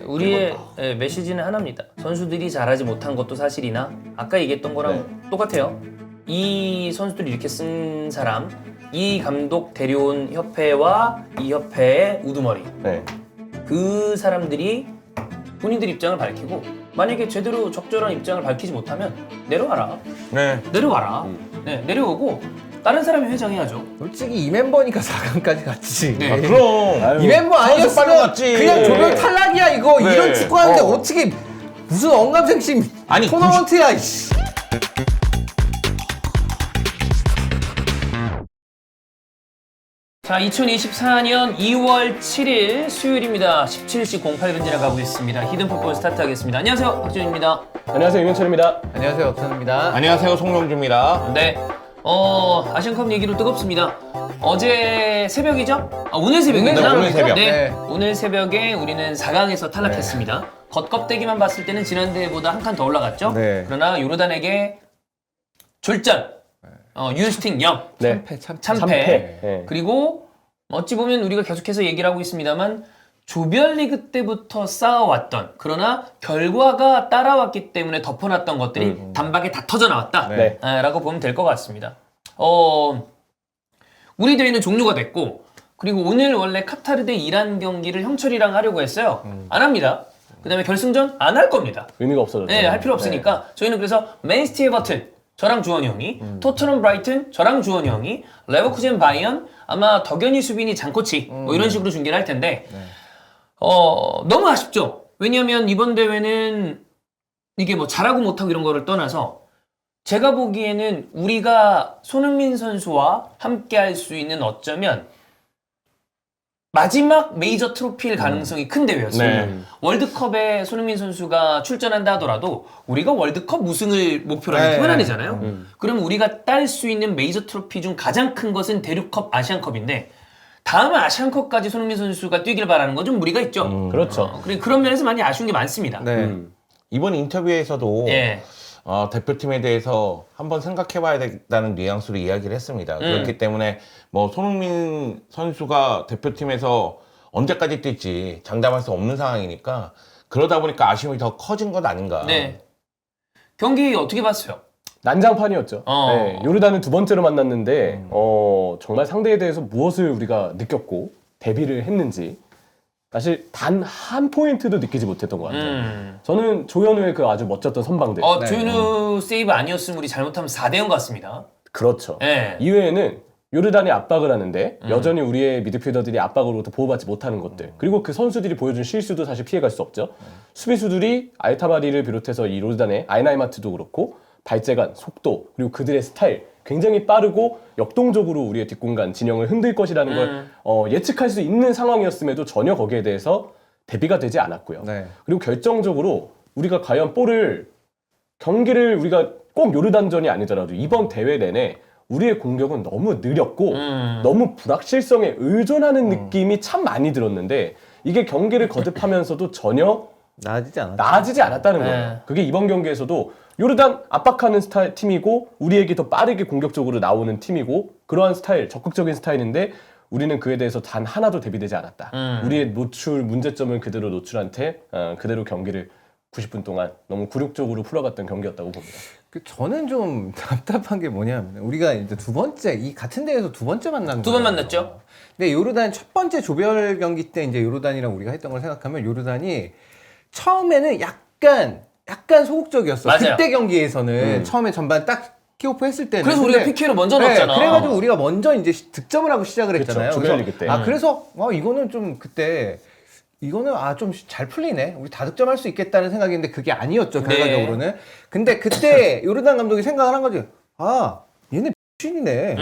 우리의 메시지는 하나입니다. 선수들이 잘하지 못한 것도 사실이나 아까 얘기했던 거랑 똑같아요. 이 선수들이 이렇게 쓴 사람, 이 감독 데려온 협회와 이 협회의 우두머리, 그 사람들이 본인들 입장을 밝히고 만약에 제대로 적절한 입장을 밝히지 못하면 내려와라. 내려와라. 내려오고 다른 사람이 회장해야죠. 솔직히 이 멤버니까 4강까지 갔지. 네. 그럼 이 멤버 아니었으면 그냥 조별 탈락이야 이거. 네. 이런 축구하는데 어떻게 무슨 언감생심 아니, 토너먼트야 이씨. 자, 2024년 2월 7일 수요일입니다. 17시 08분 지나가고 있습니다. 히든풋볼 스타트하겠습니다. 안녕하세요, 박준입니다. 안녕하세요, 이명철입니다. 안녕하세요, 업선입니다. 안녕하세요, 송영주입니다. 네, 아시안컵 얘기로 뜨겁습니다. 어제 새벽이죠? 오늘 새벽이구나. 오늘 새벽. 네, 네. 오늘 새벽에 우리는 4강에서 탈락했습니다. 겉껍데기만 봤을 때는 지난대보다 한 칸 더 올라갔죠? 네. 그러나 요르단에게 졸전, 유스팅 0, 네. 참패. 네. 그리고 어찌 보면 우리가 계속해서 얘기를 하고 있습니다만 조별리그 때부터 쌓아왔던, 그러나 결과가 따라왔기 때문에 덮어놨던 것들이 단박에 다 터져 나왔다 네. 라고 보면 될 것 같습니다. 우리 대회는 종료가 됐고, 그리고 오늘 원래 카타르 대 이란 경기를 형철이랑 하려고 했어요. 안 합니다. 그 다음에 결승전 안 할 겁니다. 의미가 없어졌죠. 네, 할 필요 없으니까 저희는 그래서 맨시티 에버튼 저랑 주원이 형이, 토트넘 브라이튼 저랑 주원이 형이, 레버쿠젠 바이언 아마 덕현이 수빈이 장코치 뭐 이런 식으로 중계를 할 텐데 너무 아쉽죠. 왜냐하면 이번 대회는 이게 뭐 잘하고 못하고 이런 거를 떠나서 제가 보기에는 우리가 손흥민 선수와 함께 할 수 있는 어쩌면 마지막 메이저 트로피일 가능성이 큰 대회였어요. 네. 월드컵에 손흥민 선수가 출전한다 하더라도 우리가 월드컵 우승을 목표로 하는 팀은 아니잖아요. 그럼 우리가 딸 수 있는 메이저 트로피 중 가장 큰 것은 대륙컵, 아시안컵인데 다음 아시안컵까지 손흥민 선수가 뛰길 바라는 건 좀 무리가 있죠. 그렇죠. 그런 면에서 많이 아쉬운 게 많습니다. 네. 이번 인터뷰에서도 예. 대표팀에 대해서 한번 생각해봐야 된다는 뉘앙스로 이야기를 했습니다. 그렇기 때문에 뭐 손흥민 선수가 대표팀에서 언제까지 뛸지 장담할 수 없는 상황이니까 그러다 보니까 아쉬움이 더 커진 것 아닌가. 네. 경기 어떻게 봤어요? 난장판이었죠. 네, 요르단은 두 번째로 만났는데 정말 상대에 대해서 무엇을 우리가 느꼈고 대비를 했는지 사실 단 한 포인트도 느끼지 못했던 것 같아요. 저는 조현우의 그 아주 멋졌던 선방들. 조현우 세이브 아니었으면 우리 잘못하면 4대0 같습니다. 그렇죠. 네. 이외에는 요르단이 압박을 하는데 여전히 우리의 미드필더들이 압박으로부터 보호받지 못하는 것들, 그리고 그 선수들이 보여준 실수도 사실 피해갈 수 없죠. 수비수들이 알타바리를 비롯해서 이 요르단의 아이나이마트도 그렇고 발재간, 속도, 그리고 그들의 스타일 굉장히 빠르고 역동적으로 우리의 뒷공간 진영을 흔들 것이라는 걸 예측할 수 있는 상황이었음에도 전혀 거기에 대해서 대비가 되지 않았고요. 네. 그리고 결정적으로 우리가 과연 경기를 우리가 꼭 요르단전이 아니더라도 이번 대회 내내 우리의 공격은 너무 느렸고 너무 불확실성에 의존하는 느낌이 참 많이 들었는데 이게 경기를 거듭하면서도 전혀 나아지지 않았다는 거예요. 그게 이번 경기에서도 요르단 압박하는 스타일 팀이고 우리에게 더 빠르게 공격적으로 나오는 팀이고 그러한 스타일, 적극적인 스타일인데 우리는 그에 대해서 단 하나도 대비되지 않았다. 우리의 문제점을 그대로 노출한 채 그대로 경기를 90분 동안 너무 굴욕적으로 풀어갔던 경기였다고 봅니다. 저는 좀 답답한 게 뭐냐면 우리가 이제 이 같은 대회에서 두 번째 만난 두 번 만났죠. 근데 요르단 첫 번째 조별 경기 때 이제 요르단이랑 우리가 했던 걸 생각하면 요르단이 처음에는 약간 소극적이었어. 맞아요. 그때 경기에서는 처음에 전반 딱 킥오프 했을 때는. 그래서 우리가 PK로 먼저 넣었잖아. 그래가지고 우리가 먼저 이제 득점을 하고 시작을 했잖아요. 조별리그 때. 그래서 이거는 좀 그때 이거는 좀 잘 풀리네. 우리 다 득점할 수 있겠다는 생각인데 그게 아니었죠. 결과적으로는. 근데 그때 요르단 감독이 생각을 한 거지. 얘네 X이네.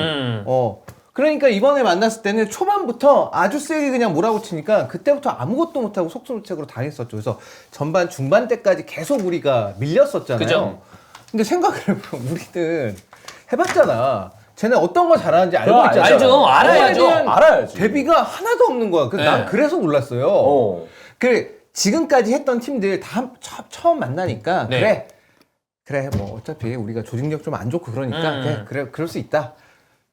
그러니까 이번에 만났을 때는 초반부터 아주 세게 그냥 몰아붙이니까 그때부터 아무것도 못하고 속수무책으로 당했었죠. 그래서 전반 중반 때까지 계속 우리가 밀렸었잖아요. 그죠? 근데 생각을 해보면 우리는 해봤잖아. 쟤네 어떤 거 잘하는지 알고 있잖아. 알죠. 알아야죠. 알아야지. 대비가 하나도 없는 거야. 그래서 난 그래서 놀랐어요. 지금까지 했던 팀들 다 처음 만나니까 그래 뭐 어차피 우리가 조직력 좀 안 좋고 그러니까 그래 그럴 수 있다.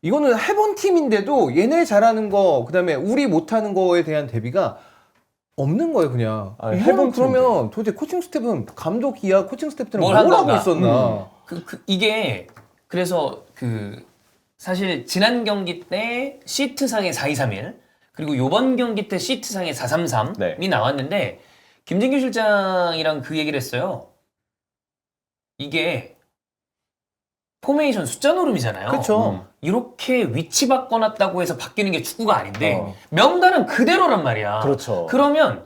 이거는 해본 팀인데도 얘네 잘하는 거 그다음에 우리 못하는 거에 대한 대비가 없는 거예요 그냥. 아, 이거는 해본 그러면 도대체 코칭 스텝은 감독 이하 코칭 스텝들은 뭘 뭘 한 하고 건가? 있었나. 이게 그래서 사실 지난 경기 때 시트상에 4-2-3-1 그리고 요번 경기 때 시트상에 4-3-3이 네. 나왔는데 김진규 실장이랑 그 얘기를 했어요. 이게 포메이션 숫자 노름이잖아요. 그렇죠. 이렇게 위치 바꿔놨다고 해서 바뀌는 게 축구가 아닌데 명단은 그대로란 말이야. 그렇죠. 그러면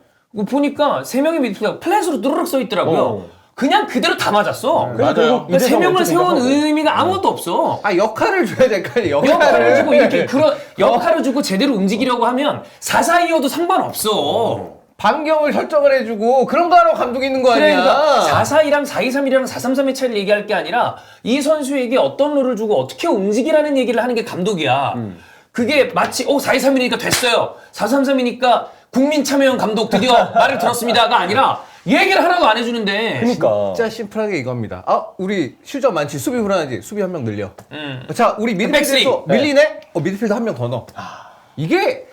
보니까 3명의 미드필더가 플랫으로 뚜루룩 써 있더라고요. 그냥 그대로 다 맞았어. 그래서 맞아요. 결국 그러니까 이재성 3명을 왼쪽 세운 생각하고. 의미가 아무것도 없어. 아 역할을 줘야 될 거 아니에요. 역할을 주고 이렇게 그런 역할을 주고 제대로 움직이려고 하면 4-4-2여도 상관없어. 반경을 설정을 해주고 그런 거 하러 감독이 있는 거 아니야. 그러니까 4-4-2랑 4-2-3-1이랑 4-3-3의 차이를 얘기할 게 아니라 이 선수에게 어떤 롤을 주고 어떻게 움직이라는 얘기를 하는 게 감독이야. 그게 마치 4-2-3-1이니까 됐어요. 4-3-3이니까 국민참여연 감독 드디어 말을 들었습니다가 아니라 얘기를 하나도 안 해주는데. 그러니까 진짜 심플하게 이겁니다. 아 우리 슈저 많지 수비 불안하지 수비 한 명 늘려. 자 우리 미드필더에서 백스리. 밀리네? 미드필더 한 명 더 넣어. 이게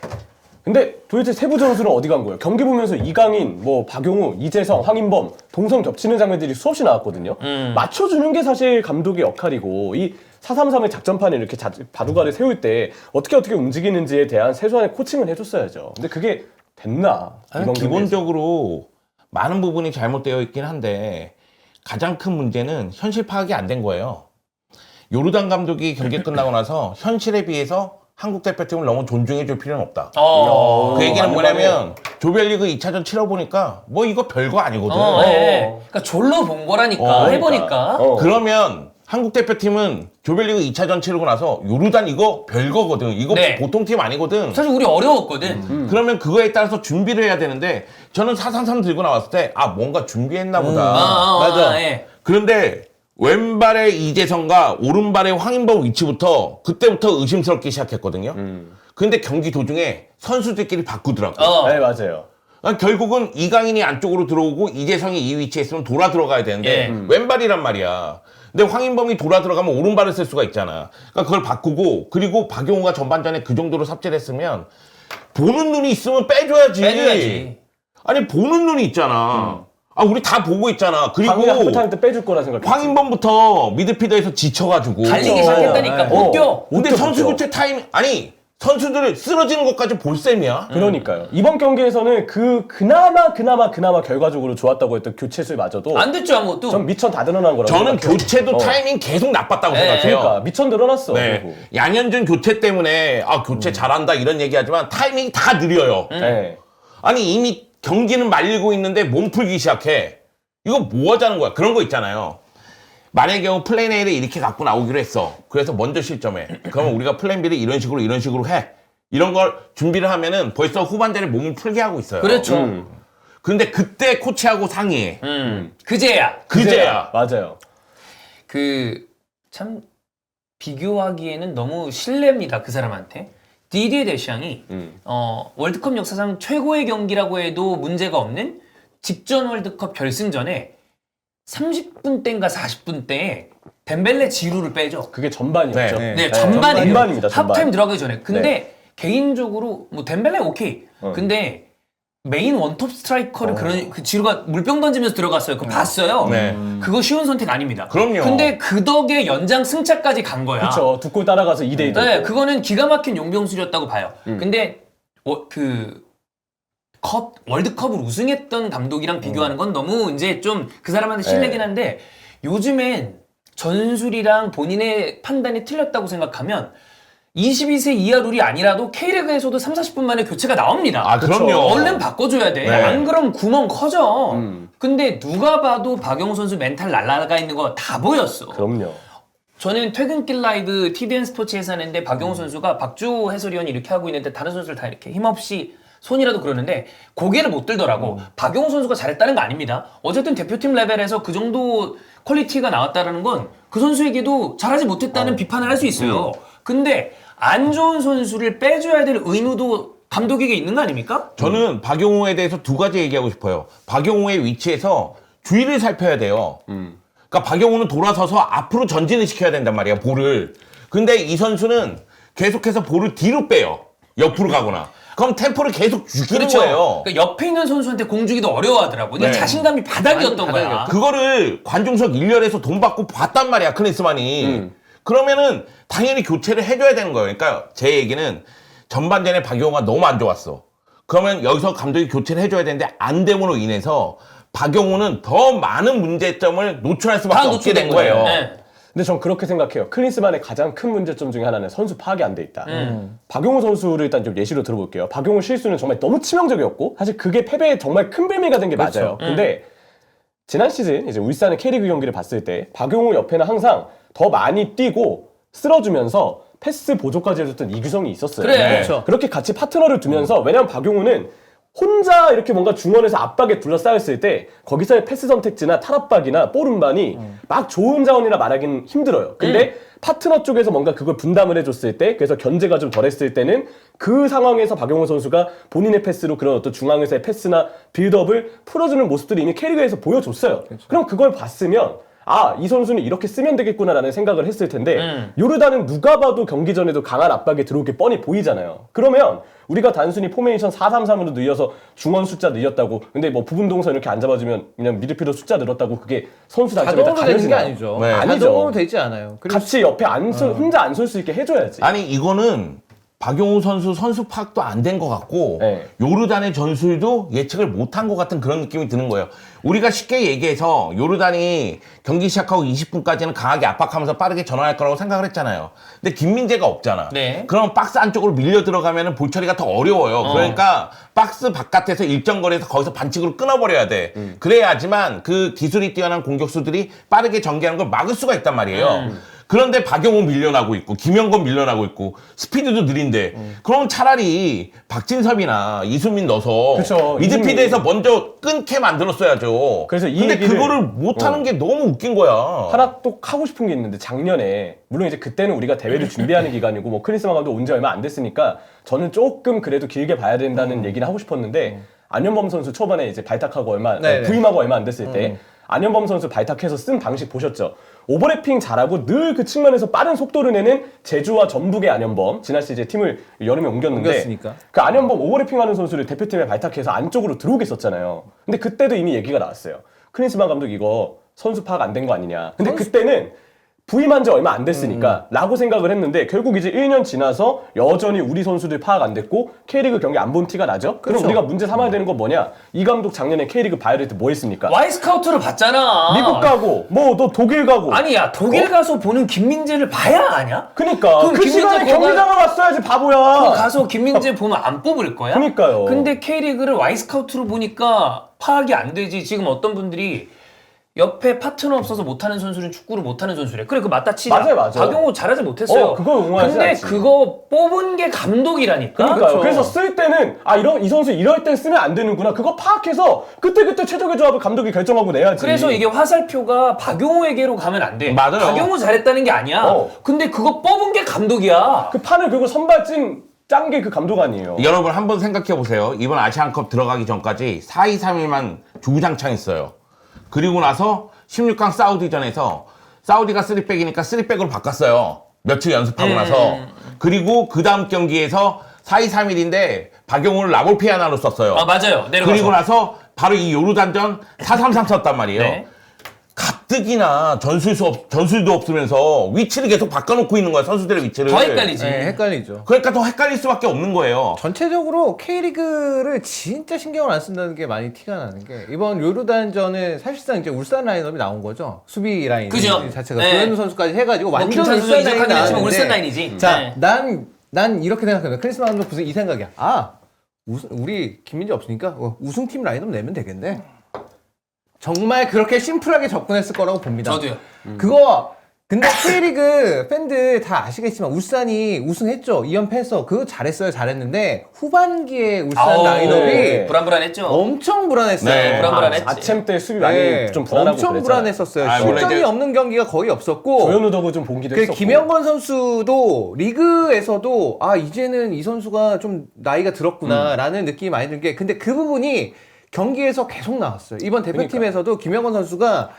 근데 도대체 세부 전술은 어디 간 거예요? 경기 보면서 이강인, 뭐 박용우, 이재성, 황인범 동선 겹치는 장면들이 수없이 나왔거든요. 맞춰주는 게 사실 감독의 역할이고 이 4-3-3의 작전판을 이렇게 바둑알을 세울 때 어떻게 움직이는지에 대한 세수한의 코칭을 해줬어야죠. 근데 그게 됐나? 아니, 이번 경기에서. 기본적으로 많은 부분이 잘못되어 있긴 한데 가장 큰 문제는 현실 파악이 안 된 거예요. 요르단 감독이 경기 끝나고 나서 현실에 비해서 한국 대표팀을 너무 존중해 줄 필요는 없다. 그 얘기는 맞는 뭐냐면 조별리그 2차전 치러보니까 뭐 이거 별거 아니거든. 네. 그러니까 졸로 본 거라니까 해보니까. 그러면 한국 대표팀은 조별리그 2차전 치르고 나서 요르단 이거 별거거든. 이거 네. 보통 팀 아니거든. 사실 우리 어려웠거든. 그러면 그거에 따라서 준비를 해야 되는데 저는 4-3-3 들고 나왔을 때 뭔가 준비했나 보다. 맞아. 예. 그런데 왼발의 이재성과 오른발의 황인범 위치부터 그때부터 의심스럽기 시작했거든요. 근데 경기 도중에 선수들끼리 바꾸더라고. 네, 맞아요. 결국은 이강인이 안쪽으로 들어오고 이재성이 이 위치에 있으면 돌아 들어가야 되는데 왼발이란 말이야. 근데 황인범이 돌아 들어가면 오른발을 쓸 수가 있잖아. 그러니까 그걸 바꾸고 그리고 박용우가 전반전에 그 정도로 삽질을 했으면 보는 눈이 있으면 빼줘야지. 아니 보는 눈이 있잖아. 우리 다 보고 있잖아. 그리고 강민이 하프타임 때 빼줄 거라 생각했지. 황인범부터 미드필더에서 지쳐가지고 달리기 그렇죠. 시작했다니까 못 뛰어. 근데 못 선수 뛰어. 교체 타임 아니 선수들을 쓰러지는 것까지 볼 셈이야. 그러니까요. 이번 경기에서는 그나마 결과적으로 좋았다고 했던 교체 수마저도 안 됐죠 아무것도. 전 미천 다 늘어난 거라고 저는 생각해요. 교체도 타이밍 계속 나빴다고 생각해요. 그러니까 미천 늘어났어. 네. 결국. 양현준 교체 때문에 교체 잘한다 이런 얘기하지만 타이밍이 다 느려요. 네. 아니 이미 경기는 말리고 있는데 몸 풀기 시작해. 이거 뭐 하자는 거야? 그런 거 있잖아요. 만약의 경우 플랜 A를 이렇게 갖고 나오기로 했어. 그래서 먼저 실점해. 그러면 우리가 플랜 B를 이런 식으로 해. 이런 걸 준비를 하면은 벌써 후반전에 몸을 풀게 하고 있어요. 그렇죠. 근데 그때 코치하고 상의해. 그제야. 그제야. 맞아요. 참 비교하기에는 너무 실례입니다 그 사람한테. 디디에 데샹이 월드컵 역사상 최고의 경기라고 해도 문제가 없는 직전 월드컵 결승전에 30분 때인가 40분 때에 덴벨레 지루를 빼죠. 그게 전반이었죠. 네, 전반이에요. 전반입니다. 하프타임 들어가기 전에. 근데 네. 개인적으로 뭐 덴벨레 오케이. 근데 메인 원톱 스트라이커를 그 지루가 물병 던지면서 들어갔어요. 그거 봤어요. 네. 그거 쉬운 선택 아닙니다. 그럼요. 근데 그 덕에 연장 승차까지 간 거야. 그렇죠. 두 골 따라가서 2대2. 네, 그거는 기가 막힌 용병술이었다고 봐요. 근데 월드컵을 우승했던 감독이랑 비교하는 건 너무 이제 좀 그 사람한테 실례긴 한데 요즘엔 전술이랑 본인의 판단이 틀렸다고 생각하면 22세 이하 룰이 아니라도 K리그에서도 30-40분 만에 교체가 나옵니다. 그럼요. 얼른 바꿔줘야 돼. 네. 안 그럼 구멍 커져. 근데 누가 봐도 박용우 선수 멘탈 날라가 있는 거 다 보였어. 그럼요. 저는 퇴근길 라이브 TVN 스포츠에서 하는데 박용우 선수가 박주 해설위원이 이렇게 하고 있는데 다른 선수들 다 이렇게 힘없이 손이라도 그러는데 고개를 못 들더라고. 박용우 선수가 잘했다는 거 아닙니다. 어쨌든 대표팀 레벨에서 그 정도 퀄리티가 나왔다는 건 그 선수에게도 잘하지 못했다는 비판을 할 수 있어요. 근데 안 좋은 선수를 빼줘야 될 의무도 감독에게 있는 거 아닙니까? 저는 박용우에 대해서 두 가지 얘기하고 싶어요. 박용우의 위치에서 주의를 살펴야 돼요. 그러니까 박용우는 돌아서서 앞으로 전진을 시켜야 된단 말이야, 볼을. 근데 이 선수는 계속해서 볼을 뒤로 빼요. 옆으로 가거나. 그럼 템포를 계속 죽이는 그렇죠. 거예요. 그러니까 옆에 있는 선수한테 공 주기도 어려워하더라고. 근데 네. 자신감이 바닥이었던 거야. 바닥이었죠. 그거를 관중석 1열에서 돈 받고 봤단 말이야, 클린스만이. 그러면은 당연히 교체를 해줘야 되는 거예요. 그러니까 제 얘기는 전반전에 박용호가 너무 안 좋았어. 그러면 여기서 감독이 교체를 해줘야 되는데 안 됨으로 인해서 박용호는 더 많은 문제점을 노출할 수밖에 없게 된 거예요. 네. 근데 전 그렇게 생각해요. 클린스만의 가장 큰 문제점 중에 하나는 선수 파악이 안 돼 있다. 박용호 선수를 일단 좀 예시로 들어볼게요. 박용호 실수는 정말 너무 치명적이었고 사실 그게 패배에 정말 큰 빌미가 된 게 맞아요. 근데 지난 시즌 이제 울산의 K리그 경기를 봤을 때 박용호 옆에는 항상 더 많이 뛰고 쓸어주면서 패스 보조까지 해줬던 이규성이 있었어요. 그래. 그렇죠. 그렇게 같이 파트너를 두면서 왜냐면 박용호는 혼자 이렇게 뭔가 중원에서 압박에 둘러싸였을 때 거기서의 패스 선택지나 탈압박이나 볼 운반이 막 좋은 자원이라 말하기는 힘들어요. 근데 파트너 쪽에서 뭔가 그걸 분담을 해줬을 때 그래서 견제가 좀 덜했을 때는 그 상황에서 박용호 선수가 본인의 패스로 그런 어떤 중앙에서의 패스나 빌드업을 풀어주는 모습들이 이미 K리그에서 보여줬어요. 그럼 그걸 봤으면 아, 이 선수는 이렇게 쓰면 되겠구나라는 생각을 했을 텐데 요르단은 누가 봐도 경기 전에도 강한 압박에 들어올 게 뻔히 보이잖아요. 그러면 우리가 단순히 포메이션 4-3-3으로 늘려서 중원 숫자 늘렸다고 근데 뭐 부분 동선 이렇게 안 잡아주면 그냥 미드필더 숫자 늘었다고 그게 선수 단점에 다 자동으로 되는 게 가려지나요? 아니죠. 네. 아니죠. 자동으로 되지 않아요. 그리고 같이 옆에 혼자 안 설 수 있게 해줘야지. 아니 이거는 박용호 선수 파악도 안 된 것 같고 네. 요르단의 전술도 예측을 못한 것 같은 그런 느낌이 드는 거예요. 우리가 쉽게 얘기해서 요르단이 경기 시작하고 20분까지는 강하게 압박하면서 빠르게 전환할 거라고 생각을 했잖아요. 근데 김민재가 없잖아. 네. 그럼 박스 안쪽으로 밀려 들어가면 볼 처리가 더 어려워요. 그러니까 박스 바깥에서 일정 거리에서 거기서 반칙으로 끊어버려야 돼. 그래야지만 그 기술이 뛰어난 공격수들이 빠르게 전개하는 걸 막을 수가 있단 말이에요. 그런데 박용호 밀려나고 있고 김영건 밀려나고 있고 스피드도 느린데 그럼 차라리 박진섭이나 이수민 넣어서 그쵸, 미드필드에서 먼저 끊게 만들었어야죠. 그래서 이 근데 얘기를- 그거를 못하는 게 너무 웃긴 거야. 하나 또 하고 싶은 게 있는데 작년에 물론 이제 그때는 우리가 대회를 준비하는 기간이고 뭐 클린스만 감독 온 지 얼마 안 됐으니까 저는 조금 그래도 길게 봐야 된다는 얘기를 하고 싶었는데 안현범 선수 초반에 이제 발탁하고 네네. 부임하고 얼마 안 됐을 때 안현범 선수 발탁해서 쓴 방식 보셨죠? 오버래핑 잘하고 늘 그 측면에서 빠른 속도를 내는 제주와 전북의 안현범 지난 시즌 팀을 여름에 옮겼는데 옮겼으니까. 그 안현범 오버래핑하는 선수를 대표팀에 발탁해서 안쪽으로 들어오게 썼잖아요. 근데 그때도 이미 얘기가 나왔어요. 클린스만 감독 이거 선수 파악 안 된 거 아니냐. 근데 그때는 부임한 지 얼마 안 됐으니까 라고 생각을 했는데 결국 이제 1년 지나서 여전히 우리 선수들 파악 안 됐고 K리그 경기 안 본 티가 나죠? 그럼 그렇죠. 우리가 문제 삼아야 되는 건 뭐냐? 이 감독 작년에 K리그 봐야 때 뭐 했습니까? 와이스카우트를 봤잖아. 미국 가고 뭐 또 독일 가고 아니 야 독일 가서 보는 김민재를 봐야 아냐? 그니까 그럼 그 김민재 시간에 거가- 경기장을 왔어야지 바보야. 가서 김민재 보면 안 뽑을 거야? 그러니까요. 근데 K리그를 와이스카우트로 보니까 파악이 안 되지. 지금 어떤 분들이 옆에 파트너 없어서 못하는 선수는 축구를 못하는 선수래. 그래, 그 맞다 치자. 맞아요, 맞아요. 박용호 잘하지 못했어요. 그거 응원하지 근데 않지. 그거 뽑은 게 감독이라니까. 그러니까요. 그렇죠. 그래서 쓸 때는 이 선수 이럴 땐 쓰면 안 되는구나. 그거 파악해서 그때 최적의 조합을 감독이 결정하고 내야지. 그래서 이게 화살표가 박용호에게로 가면 안 돼. 맞아요. 박용호 잘했다는 게 아니야. 어. 근데 그거 뽑은 게 감독이야. 그 판을 그거 선발진 짠 게 그 감독 아니에요. 여러분 한번 생각해 보세요. 이번 아시안컵 들어가기 전까지 4-2-3-1만 주구장창했어요. 그리고 나서 16강 사우디전에서 사우디가 3백이니까 3백으로 바꿨어요. 며칠 연습하고 나서. 그리고 그 다음 경기에서 4-2-3-1인데 박용호를 라볼피아나로 썼어요. 아, 맞아요. 내려가서. 그리고 나서 바로 이 요르단전 4-3-3 썼단 말이에요. 네. 가뜩이나 전술도 없으면서 위치를 계속 바꿔놓고 있는 거야, 선수들의 위치를. 더 헷갈리지. 네, 헷갈리죠. 그러니까 더 헷갈릴 수밖에 없는 거예요. 전체적으로 K리그를 진짜 신경을 안 쓴다는 게 많이 티가 나는 게 이번 요르단전은 사실상 이제 울산 라인업이 나온 거죠. 수비 라인 그죠. 자체가 네. 조현우 선수까지 해가지고 뭐 완전 김찬 선수 울산 라인이 이적하긴 했지만 울산 나왔는데 라인이지. 자, 네. 난 이렇게 생각합니다. 크리스마 감독 무슨 이 생각이야. 우리 김민재 없으니까 우승팀 라인업 내면 되겠네. 정말 그렇게 심플하게 접근했을 거라고 봅니다. 저도요. 그거 근데 K리그 팬들 다 아시겠지만 울산이 우승했죠. 2연패해서 그거 잘했는데 후반기에 울산 아우, 라인업이 불안불안했죠. 엄청 불안했어요. 네. 불안불안했지. 아챔 때 수비 많이 네, 좀 불안하고 엄청 그랬잖아요. 불안했었어요. 아, 물론 실점이 이제- 없는 경기가 거의 없었고 조현우 덕을 좀 본기도 그 했었고. 김영건 선수도 리그에서도 이제는 이 선수가 좀 나이가 들었구나라는 느낌이 많이 든 게 근데 그 부분이 경기에서 계속 나왔어요. 이번 대표팀에서도 김영건 선수가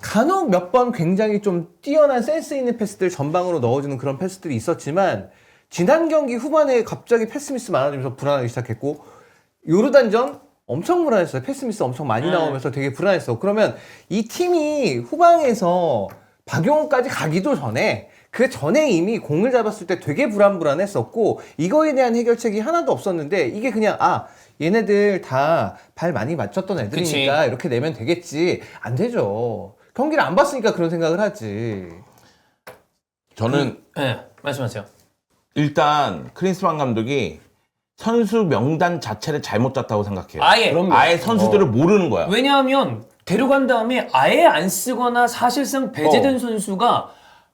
간혹 몇 번 굉장히 좀 뛰어난 센스 있는 패스들 전방으로 넣어주는 그런 패스들이 있었지만 지난 경기 후반에 갑자기 패스미스 많아지면서 불안하기 시작했고 요르단전 엄청 불안했어요. 패스미스 엄청 많이 나오면서 되게 불안했어. 그러면 이 팀이 후방에서 박용호까지 가기도 전에 그 전에 이미 공을 잡았을 때 되게 불안했었고 이거에 대한 해결책이 하나도 없었는데 이게 그냥 얘네들 다 발 많이 맞췄던 애들이니까 그치. 이렇게 내면 되겠지. 안 되죠. 경기를 안 봤으니까 그런 생각을 하지. 저는 네, 말씀하세요. 일단 크린스만 감독이 선수 명단 자체를 잘못 짰다고 생각해요. 아예. 그럼요. 아예 선수들을 모르는 거야. 왜냐하면 데려간 다음에 아예 안 쓰거나 사실상 배제된 선수가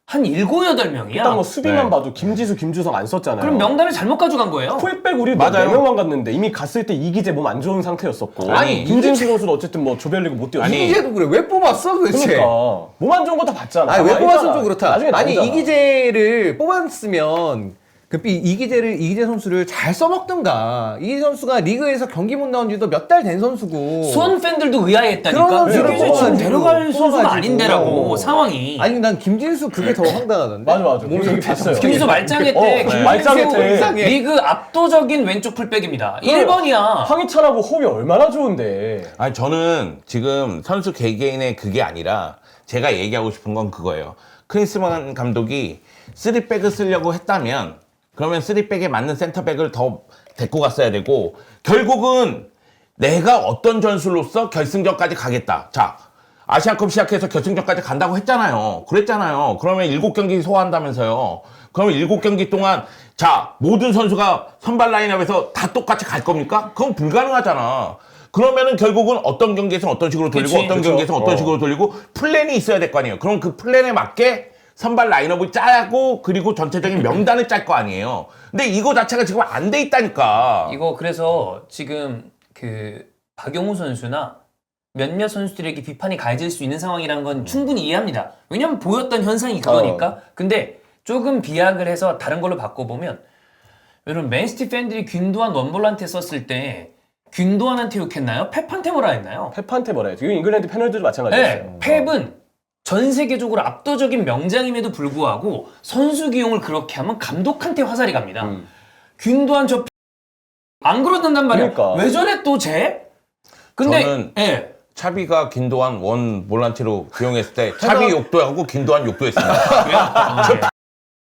한 7, 8명이야. 일단 뭐 수비만 네. 봐도 김지수, 김주성 안 썼잖아요. 그럼 명단을 잘못 가져간 거예요. 풀백 우리 맞아요. 4명만 갔는데 이미 갔을 때 이기재 몸 안 좋은 상태였었고 아니, 김진수 선수는 어쨌든 뭐 조별리그 못 뛰었지. 아니, 이기재도 그래. 왜 뽑았어 도대체? 그러니까 몸 안 좋은 거 다 봤잖아. 아니 왜 다 뽑았으면 알잖아. 좀 그렇다. 나중에 아니 나오잖아. 이기재를 뽑았으면 이기재 선수를 잘 써먹든가. 이기재 선수가 리그에서 경기 못 나온 지도 몇 달 된 선수고. 수원 팬들도 의아했다니까. 그런 이게 선수를 지금 데려갈 뽑아가지고. 선수가 아닌데라고 상황이. 아니 난 김진수 그게 더 황당하던데. 맞아. 몸이 얘기 봤어요. 김진수 말짱회 때 김진수 말짱회 때. 리그 압도적인 왼쪽 풀백입니다. 1번이야. 황희찬하고 호흡이 얼마나 좋은데. 아니 저는 지금 선수 개개인의 그게 아니라 제가 얘기하고 싶은 건 그거예요. 크린스만 감독이 3백을 쓰려고 했다면 그러면 3백에 맞는 센터백을 더 데리고 갔어야 되고 결국은 내가 어떤 전술로서 결승전까지 가겠다. 자, 아시안컵 시작해서 결승전까지 간다고 했잖아요. 그랬잖아요. 그러면 7경기 소화한다면서요. 그러면 7경기 동안 자, 모든 선수가 선발 라인업에서 다 똑같이 갈 겁니까? 그건 불가능하잖아. 그러면은 결국은 어떤 경기에서는 어떤 식으로 돌리고 그치, 어떤 그쵸. 경기에서는 어떤 식으로 돌리고 플랜이 있어야 될 거 아니에요. 그럼 그 플랜에 맞게 선발 라인업을 짜고 그리고 전체적인 명단을 짤 거 아니에요. 근데 이거 자체가 지금 안 돼 있다니까. 이거 그래서 지금 그 박용호 선수나 몇몇 선수들에게 비판이 가해질 수 있는 상황이라는 건 충분히 이해합니다. 왜냐면 보였던 현상이 그거니까. 근데 조금 비약을 해서 다른 걸로 바꿔보면 여러분 맨시티 팬들이 균도한 원볼란테 썼을 때 균도한한테 욕했나요? 펩한테 뭐라 했나요? 펩한테 뭐라 해요. 지금 잉글랜드 패널들도 마찬가지였어요. 네, 펩은 전 세계적으로 압도적인 명장임에도 불구하고 선수 기용을 그렇게 하면 감독한테 화살이 갑니다. 균도한 저 안 그러던단 말이야. 그러니까. 왜 저래 또 쟤? 근데 저는 예. 차비가 긴도한 원 볼란티로 기용했을 때 차비 욕도 하고 긴도한 욕도 했습니다.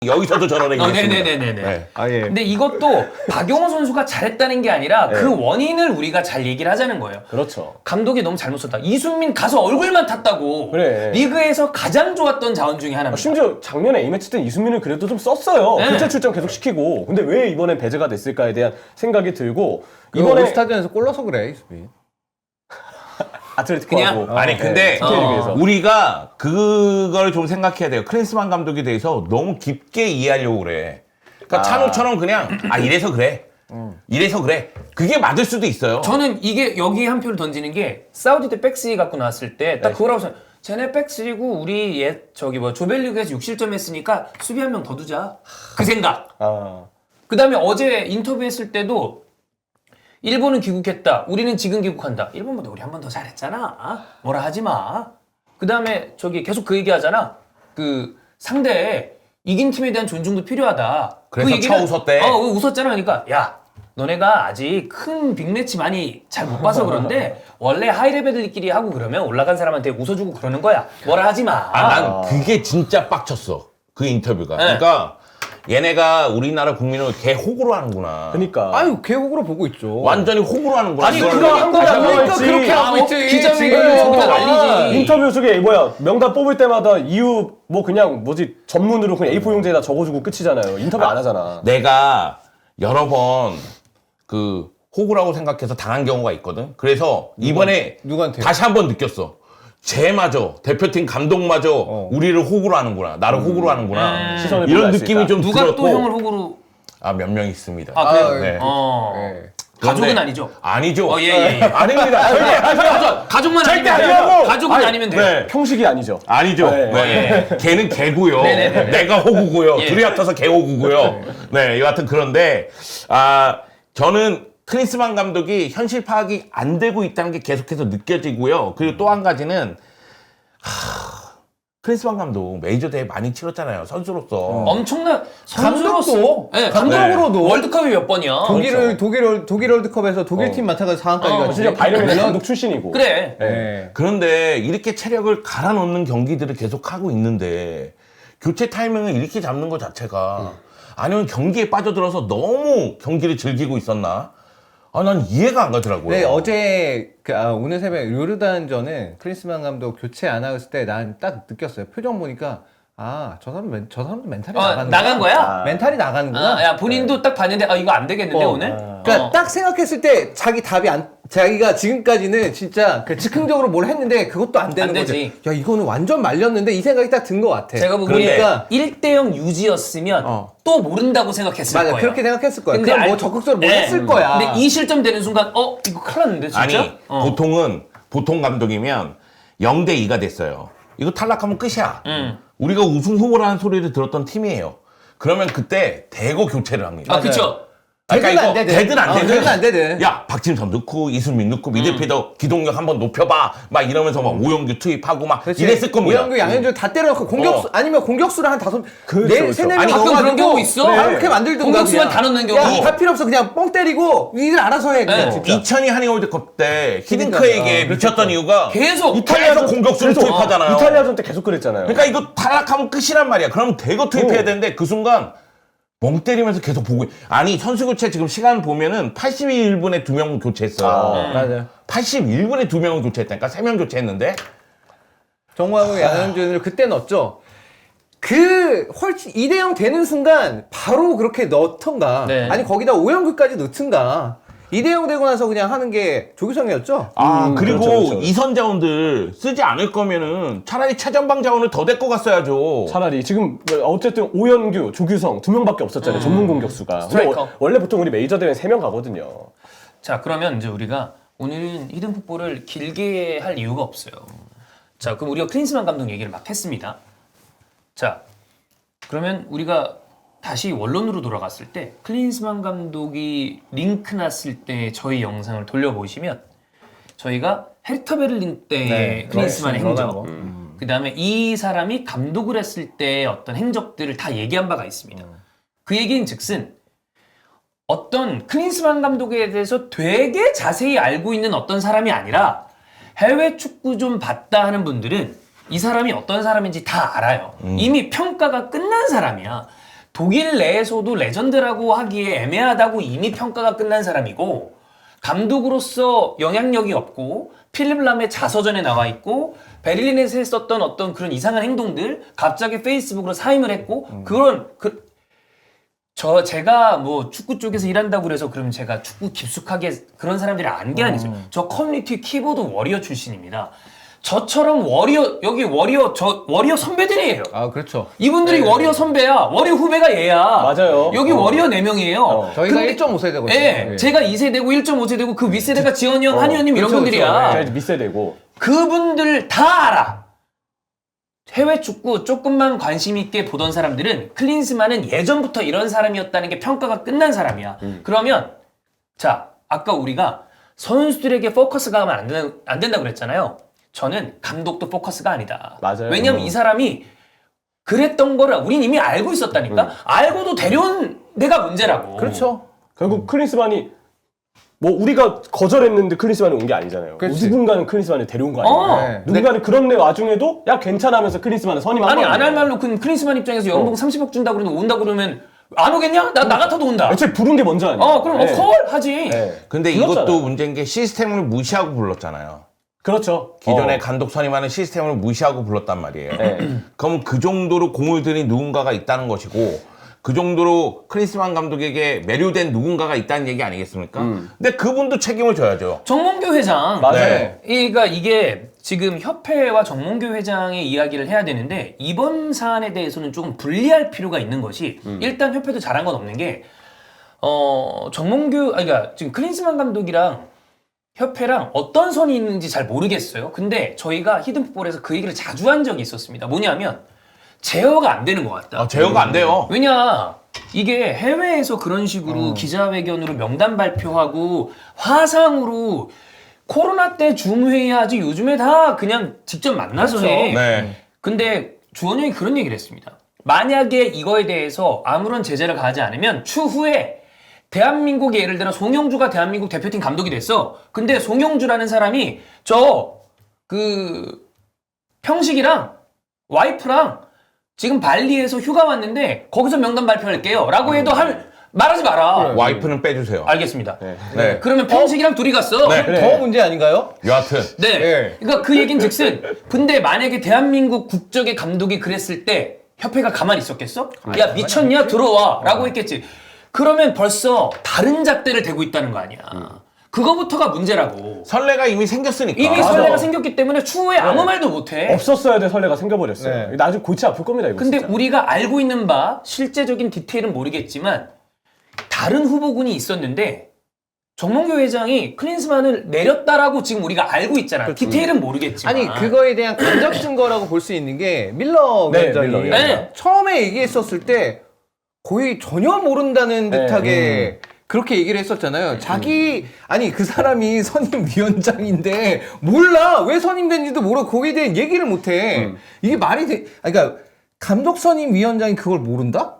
여기서도 저런 얘기 했습니다. 네네네네. 네. 예. 근데 이것도 박용호 선수가 잘했다는 게 아니라 네. 그 원인을 우리가 잘 얘기를 하자는 거예요. 그렇죠. 감독이 너무 잘못 썼다. 이순민 가서 얼굴만 탔다고. 그래. 리그에서 가장 좋았던 자원 중에 하나입니다. 심지어 작년에 A매치 때 이수민을 그래도 좀 썼어요. 네. 교체 출전 계속 시키고. 근데 왜 이번엔 배제가 됐을까에 대한 생각이 들고 이번에 이번에 스타전에서 골 넣어서 그래 이수빈. 아틀레티코하고 그냥- 아니 근데 스페인리그에서. 우리가 그걸 좀 생각해야 돼요. 크린스만 감독에 대해서 너무 깊게 이해하려고 그래. 그러니까 찬우처럼 그냥 이래서 그래. 이래서 그래. 그게 맞을 수도 있어요. 저는 이게 여기 한 표를 던지는 게 사우디 때 백스리 갖고 나왔을 때 딱 네. 그거라고 생각. 쟤네 백스리고 우리 조별리그에서 6실점 했으니까 수비 한 명 더 두자. 그 생각. 아, 그다음에 어제 인터뷰했을 때도 일본은 귀국했다. 우리는 지금 귀국한다. 일본보다 우리 한 번 더 잘했잖아. 뭐라 하지 마. 그다음에 계속 그 얘기하잖아. 그 상대 이긴 팀에 대한 존중도 필요하다. 그래서 그 얘기는- 쳐 웃었대. 웃었잖아. 그러니까 야 너네가 아직 큰 빅매치 많이 잘 못 봐서 그런데 원래 하이레벨들끼리 하고 그러면 올라간 사람한테 웃어주고 그러는 거야. 뭐라 하지 마. 난 그게 진짜 빡쳤어. 그 인터뷰가. 네. 그러니까 얘네가 우리나라 국민을 개 호구로 하는구나. 그러니까. 아유 계곡으로 보고 있죠. 완전히 호구로 하는구나. 아니, 이걸 그거 한국에 다시 안 한번 나와 그러니까 있지. 그렇게 하고 있지. 기자회견을 지금. 저기다 날리지. 인터뷰 속에 명단 뽑을 때마다 이유 뭐 그냥 전문으로 그냥 A4 용지에다 적어주고 끝이잖아요. 인터뷰 안 하잖아. 내가 여러 번 그 호구라고 생각해서 당한 경우가 있거든. 그래서 이번에 누구한테요? 다시 한번 느꼈어. 쟤마저 대표팀 감독마저 우리를 호구로 하는구나. 나를 호구로 하는구나. 시선을 이런 분리할 수 느낌이 있다. 좀 누가 들었고. 또 형을 호구로 몇 명 있습니다. 아 그래요? 네. 가족은 그런데- 아니죠? 아니죠. 예. 아닙니다. 절대 아니죠. 가족만 절대 아니면 돼요. 아니라고! 가족은 아니면 돼요. 네. 형식이 아니죠. 아니죠. 네. 네. 걔는 개고요. 네네네. 내가 호구고요. 예. 둘이 합쳐서 개호구고요. 네, 여하튼 그런데 저는 크린스만 감독이 현실 파악이 안 되고 있다는 게 계속해서 느껴지고요. 그리고 또 한 가지는 크리스만 감독 메이저 대회 많이 치렀잖아요. 선수로서. 엄청난 감독도 선수로서 네, 감독으로도 월드컵이 몇 번이야? 독일 월드컵에서 독일 팀 맡아가지고 4강까지 가지. 진짜 바이에른 감독 출신이고. 그래. 네. 그런데 이렇게 체력을 갈아 넣는 경기들을 계속 하고 있는데 교체 타이밍을 이렇게 잡는 것 자체가 아니면 경기에 빠져들어서 너무 경기를 즐기고 있었나? 아, 난 이해가 안 가더라고요. 네, 어제 오늘 새벽에 요르단전에 클린스만 감독 교체 안 하고 있을 때 난 딱 느꼈어요. 표정 보니까 저 사람도 멘탈이 나가는 나간 거야? 멘탈이 나가는구나. 야 본인도 딱 봤는데 이거 안 되겠는데 오늘? 그러니까 딱 생각했을 때 자기가 지금까지는 진짜 즉흥적으로 뭘 했는데 그것도 안 되는 안 거지. 되지. 야, 이거는 완전 말렸는데 이 생각이 딱 든 것 같아. 제가 보기에 그러니까 1대0 유지였으면 또 모른다고 생각했을 맞아, 거예요. 그렇게 생각했을 거야. 근데 그럼 뭐 적극적으로 뭘 했을 거야. 근데 이 실점 되는 순간 이거 큰일 났는데 진짜? 아니, 보통 감독이면 0대2가 됐어요. 이거 탈락하면 끝이야. 우리가 우승 후보라는 소리를 들었던 팀이에요. 그러면 그때 대거 교체를 합니다. 그쵸. 되든 안 되든. 되든 안 되든. 되든 안 되든. 야, 박진선 넣고 이순민 넣고 미드필더 기동력 한번 높여봐. 막 이러면서 막 오영규 투입하고 막 그렇지. 이랬을 겁니다. 오영규, 양현종 다 때려놓고 공격수 아니면 공격수를 한 5, 그렇죠. 세네 아니, 명 가끔 그런 넣어가지고 경우 있어. 그렇게 만들든가. 공격수만 그냥. 다 넣는 경우. 야, 다 필요 없어. 그냥 뻥 때리고 니들 알아서 해. 그냥 진짜. 2002 한일 월드컵 때 그러니까, 히딩크에게 미쳤던 이유가 계속 계속 공격수를 투입하잖아요. 이탈리아전 때 계속 그랬잖아요. 그러니까 이거 탈락하면 끝이란 말이야. 그럼 대거 투입해야 되는데 그 순간 멍 때리면서 계속 보고 아니 선수 교체 지금 시간 보면은 81분에 2명 교체했어요. 맞아요. 81분에 2명을 교체했다니까 3명 교체했는데 정우하고 양현준을 그때 넣었죠. 훨씬 2대0 되는 순간 바로 그렇게 넣던가. 네. 아니 거기다 오영규까지 넣든가. 2대0 되고 나서 그냥 하는 게 조규성이었죠. 그리고 그렇죠. 이선 자원들 쓰지 않을 거면은 차라리 최전방 자원을 더 데리고 갔어야죠. 차라리 지금 어쨌든 오연규, 조규성 2명밖에 없었잖아요. 전문 공격수가. 스트라이커. 원래 보통 우리 메이저 대회 3명 가거든요. 자 그러면 이제 우리가 오늘은 히든 풋볼을 길게 할 이유가 없어요. 자 그럼 우리가 클린스만 감독 얘기를 막 했습니다. 자 그러면 우리가 다시 원론으로 돌아갔을 때 클린스만 감독이 링크 났을 때 저희 영상을 돌려보시면 저희가 헤르타 베를린 때 클린스만의 행적 그 다음에 이 사람이 감독을 했을 때 어떤 행적들을 다 얘기한 바가 있습니다. 그 얘기는 즉슨 어떤 클린스만 감독에 대해서 되게 자세히 알고 있는 어떤 사람이 아니라 해외 축구 좀 봤다 하는 분들은 이 사람이 어떤 사람인지 다 알아요. 이미 평가가 끝난 사람이야. 독일 내에서도 레전드라고 하기에 애매하다고 이미 평가가 끝난 사람이고 감독으로서 영향력이 없고 필립 람의 자서전에 나와 있고 베를린에서 했었던 어떤 그런 이상한 행동들 갑자기 페이스북으로 사임을 했고 제가 뭐 축구 쪽에서 일한다고 그래서 그럼 제가 축구 깊숙하게 그런 사람들이 안 게 아니죠. 저 커뮤니티 키보드 워리어 출신입니다. 저처럼 여기 워리어 선배들이에요. 그렇죠. 이분들이 워리어 선배야. 워리어 후배가 얘야. 맞아요. 여기 워리어 4명이에요. 저희가 1.5세대거든요. 예, 제가 2세대고 1.5세대고 그 윗세대가 지원이 형, 한이 형님 이런 그렇죠, 분들이야. 그렇죠. 이제 밑세대고. 그분들 다 알아. 해외 축구 조금만 관심 있게 보던 사람들은 클린스만은 예전부터 이런 사람이었다는 게 평가가 끝난 사람이야. 그러면 자 아까 우리가 선수들에게 포커스가 하면 안 된다고 그랬잖아요. 저는 감독도 포커스가 아니다. 맞아요. 왜냐면 이 사람이 그랬던 거를 우린 이미 알고 있었다니까. 알고도 데려온 내가 문제라고. 그렇죠. 결국 클린스만이 뭐 우리가 거절했는데 클린스만이 온 게 아니잖아요. 그렇지. 누군가는 클린스만을 데려온 거 아니에요. 네. 누군가는 그런 내 와중에도 야 괜찮아하면서 클린스만을 선임한 아니 거 안 아니에요. 할 말로 그 클린스만 입장에서 연봉 30억 준다 그러면 온다 그러면 안 오겠냐? 나 같아도 온다. 애초에 부른 게 먼저 아니에요. 그럼 네. 콜 하지. 네. 근데 불렀잖아요. 이것도 문제인 게 시스템을 무시하고 불렀잖아요. 그렇죠. 기존의 감독 선임하는 시스템을 무시하고 불렀단 말이에요. 그럼 그 정도로 공을 들인 누군가가 있다는 것이고 그 정도로 클린스만 감독에게 매료된 누군가가 있다는 얘기 아니겠습니까? 근데 그분도 책임을 져야죠. 정몽규 회장. 맞아요. 네. 그러니까 이게 지금 협회와 정몽규 회장의 이야기를 해야 되는데 이번 사안에 대해서는 조금 분리할 필요가 있는 것이 일단 협회도 잘한 건 없는 게 그러니까 지금 클린스만 감독이랑 협회랑 어떤 선이 있는지 잘 모르겠어요. 근데 저희가 히든풋볼에서 그 얘기를 자주 한 적이 있었습니다. 뭐냐면 제어가 안 되는 것 같다. 제어가 안 돼요. 왜냐 이게 해외에서 그런 식으로 기자회견으로 명단 발표하고 화상으로 코로나 때 줌 회의하지 요즘에 다 그냥 직접 만나서 그렇죠. 해. 네. 근데 주원영이 그런 얘기를 했습니다. 만약에 이거에 대해서 아무런 제재를 가하지 않으면 추후에 대한민국의 예를 들어 송영주가 대한민국 대표팀 감독이 됐어. 근데 송영주라는 사람이 평식이랑 와이프랑 지금 발리에서 휴가 왔는데 거기서 명단 발표할게요. 라고 해도 말하지 마라. 와이프는 빼주세요. 알겠습니다. 네. 그러면 평식이랑 둘이 갔어. 네. 더 문제 아닌가요? 여하튼 네. 네. 그러니까 그 얘기는 즉슨 근데 만약에 대한민국 국적의 감독이 그랬을 때 협회가 가만히 있었겠어? 야 미쳤냐? 들어와 라고 했겠지. 그러면 벌써 다른 잣대를 대고 있다는 거 아니야. 그거부터가 문제라고. 선례가 이미 생겼으니까. 이미 맞아. 선례가 생겼기 때문에 추후에 아무 말도 못해. 없었어야 될 선례가 생겨버렸어요. 네. 나중에 골치 아플 겁니다 이거. 근데 진짜. 우리가 알고 있는 바 실제적인 디테일은 모르겠지만 다른 후보군이 있었는데 정몽규 회장이 클린스만을 내렸다라고 지금 우리가 알고 있잖아. 디테일은 모르겠지만. 아니 그거에 대한 간접 증거라고 볼 수 있는 게 밀러 네, 위원장이 밀러 위원장. 네. 처음에 얘기했었을 때 거의 전혀 모른다는 네, 듯하게 그렇게 얘기를 했었잖아요. 아니 그 사람이 선임위원장인데 몰라 왜 선임된지도 모르고 거기에 대한 얘기를 못해. 이게 말이 돼? 그러니까 감독 선임위원장이 그걸 모른다?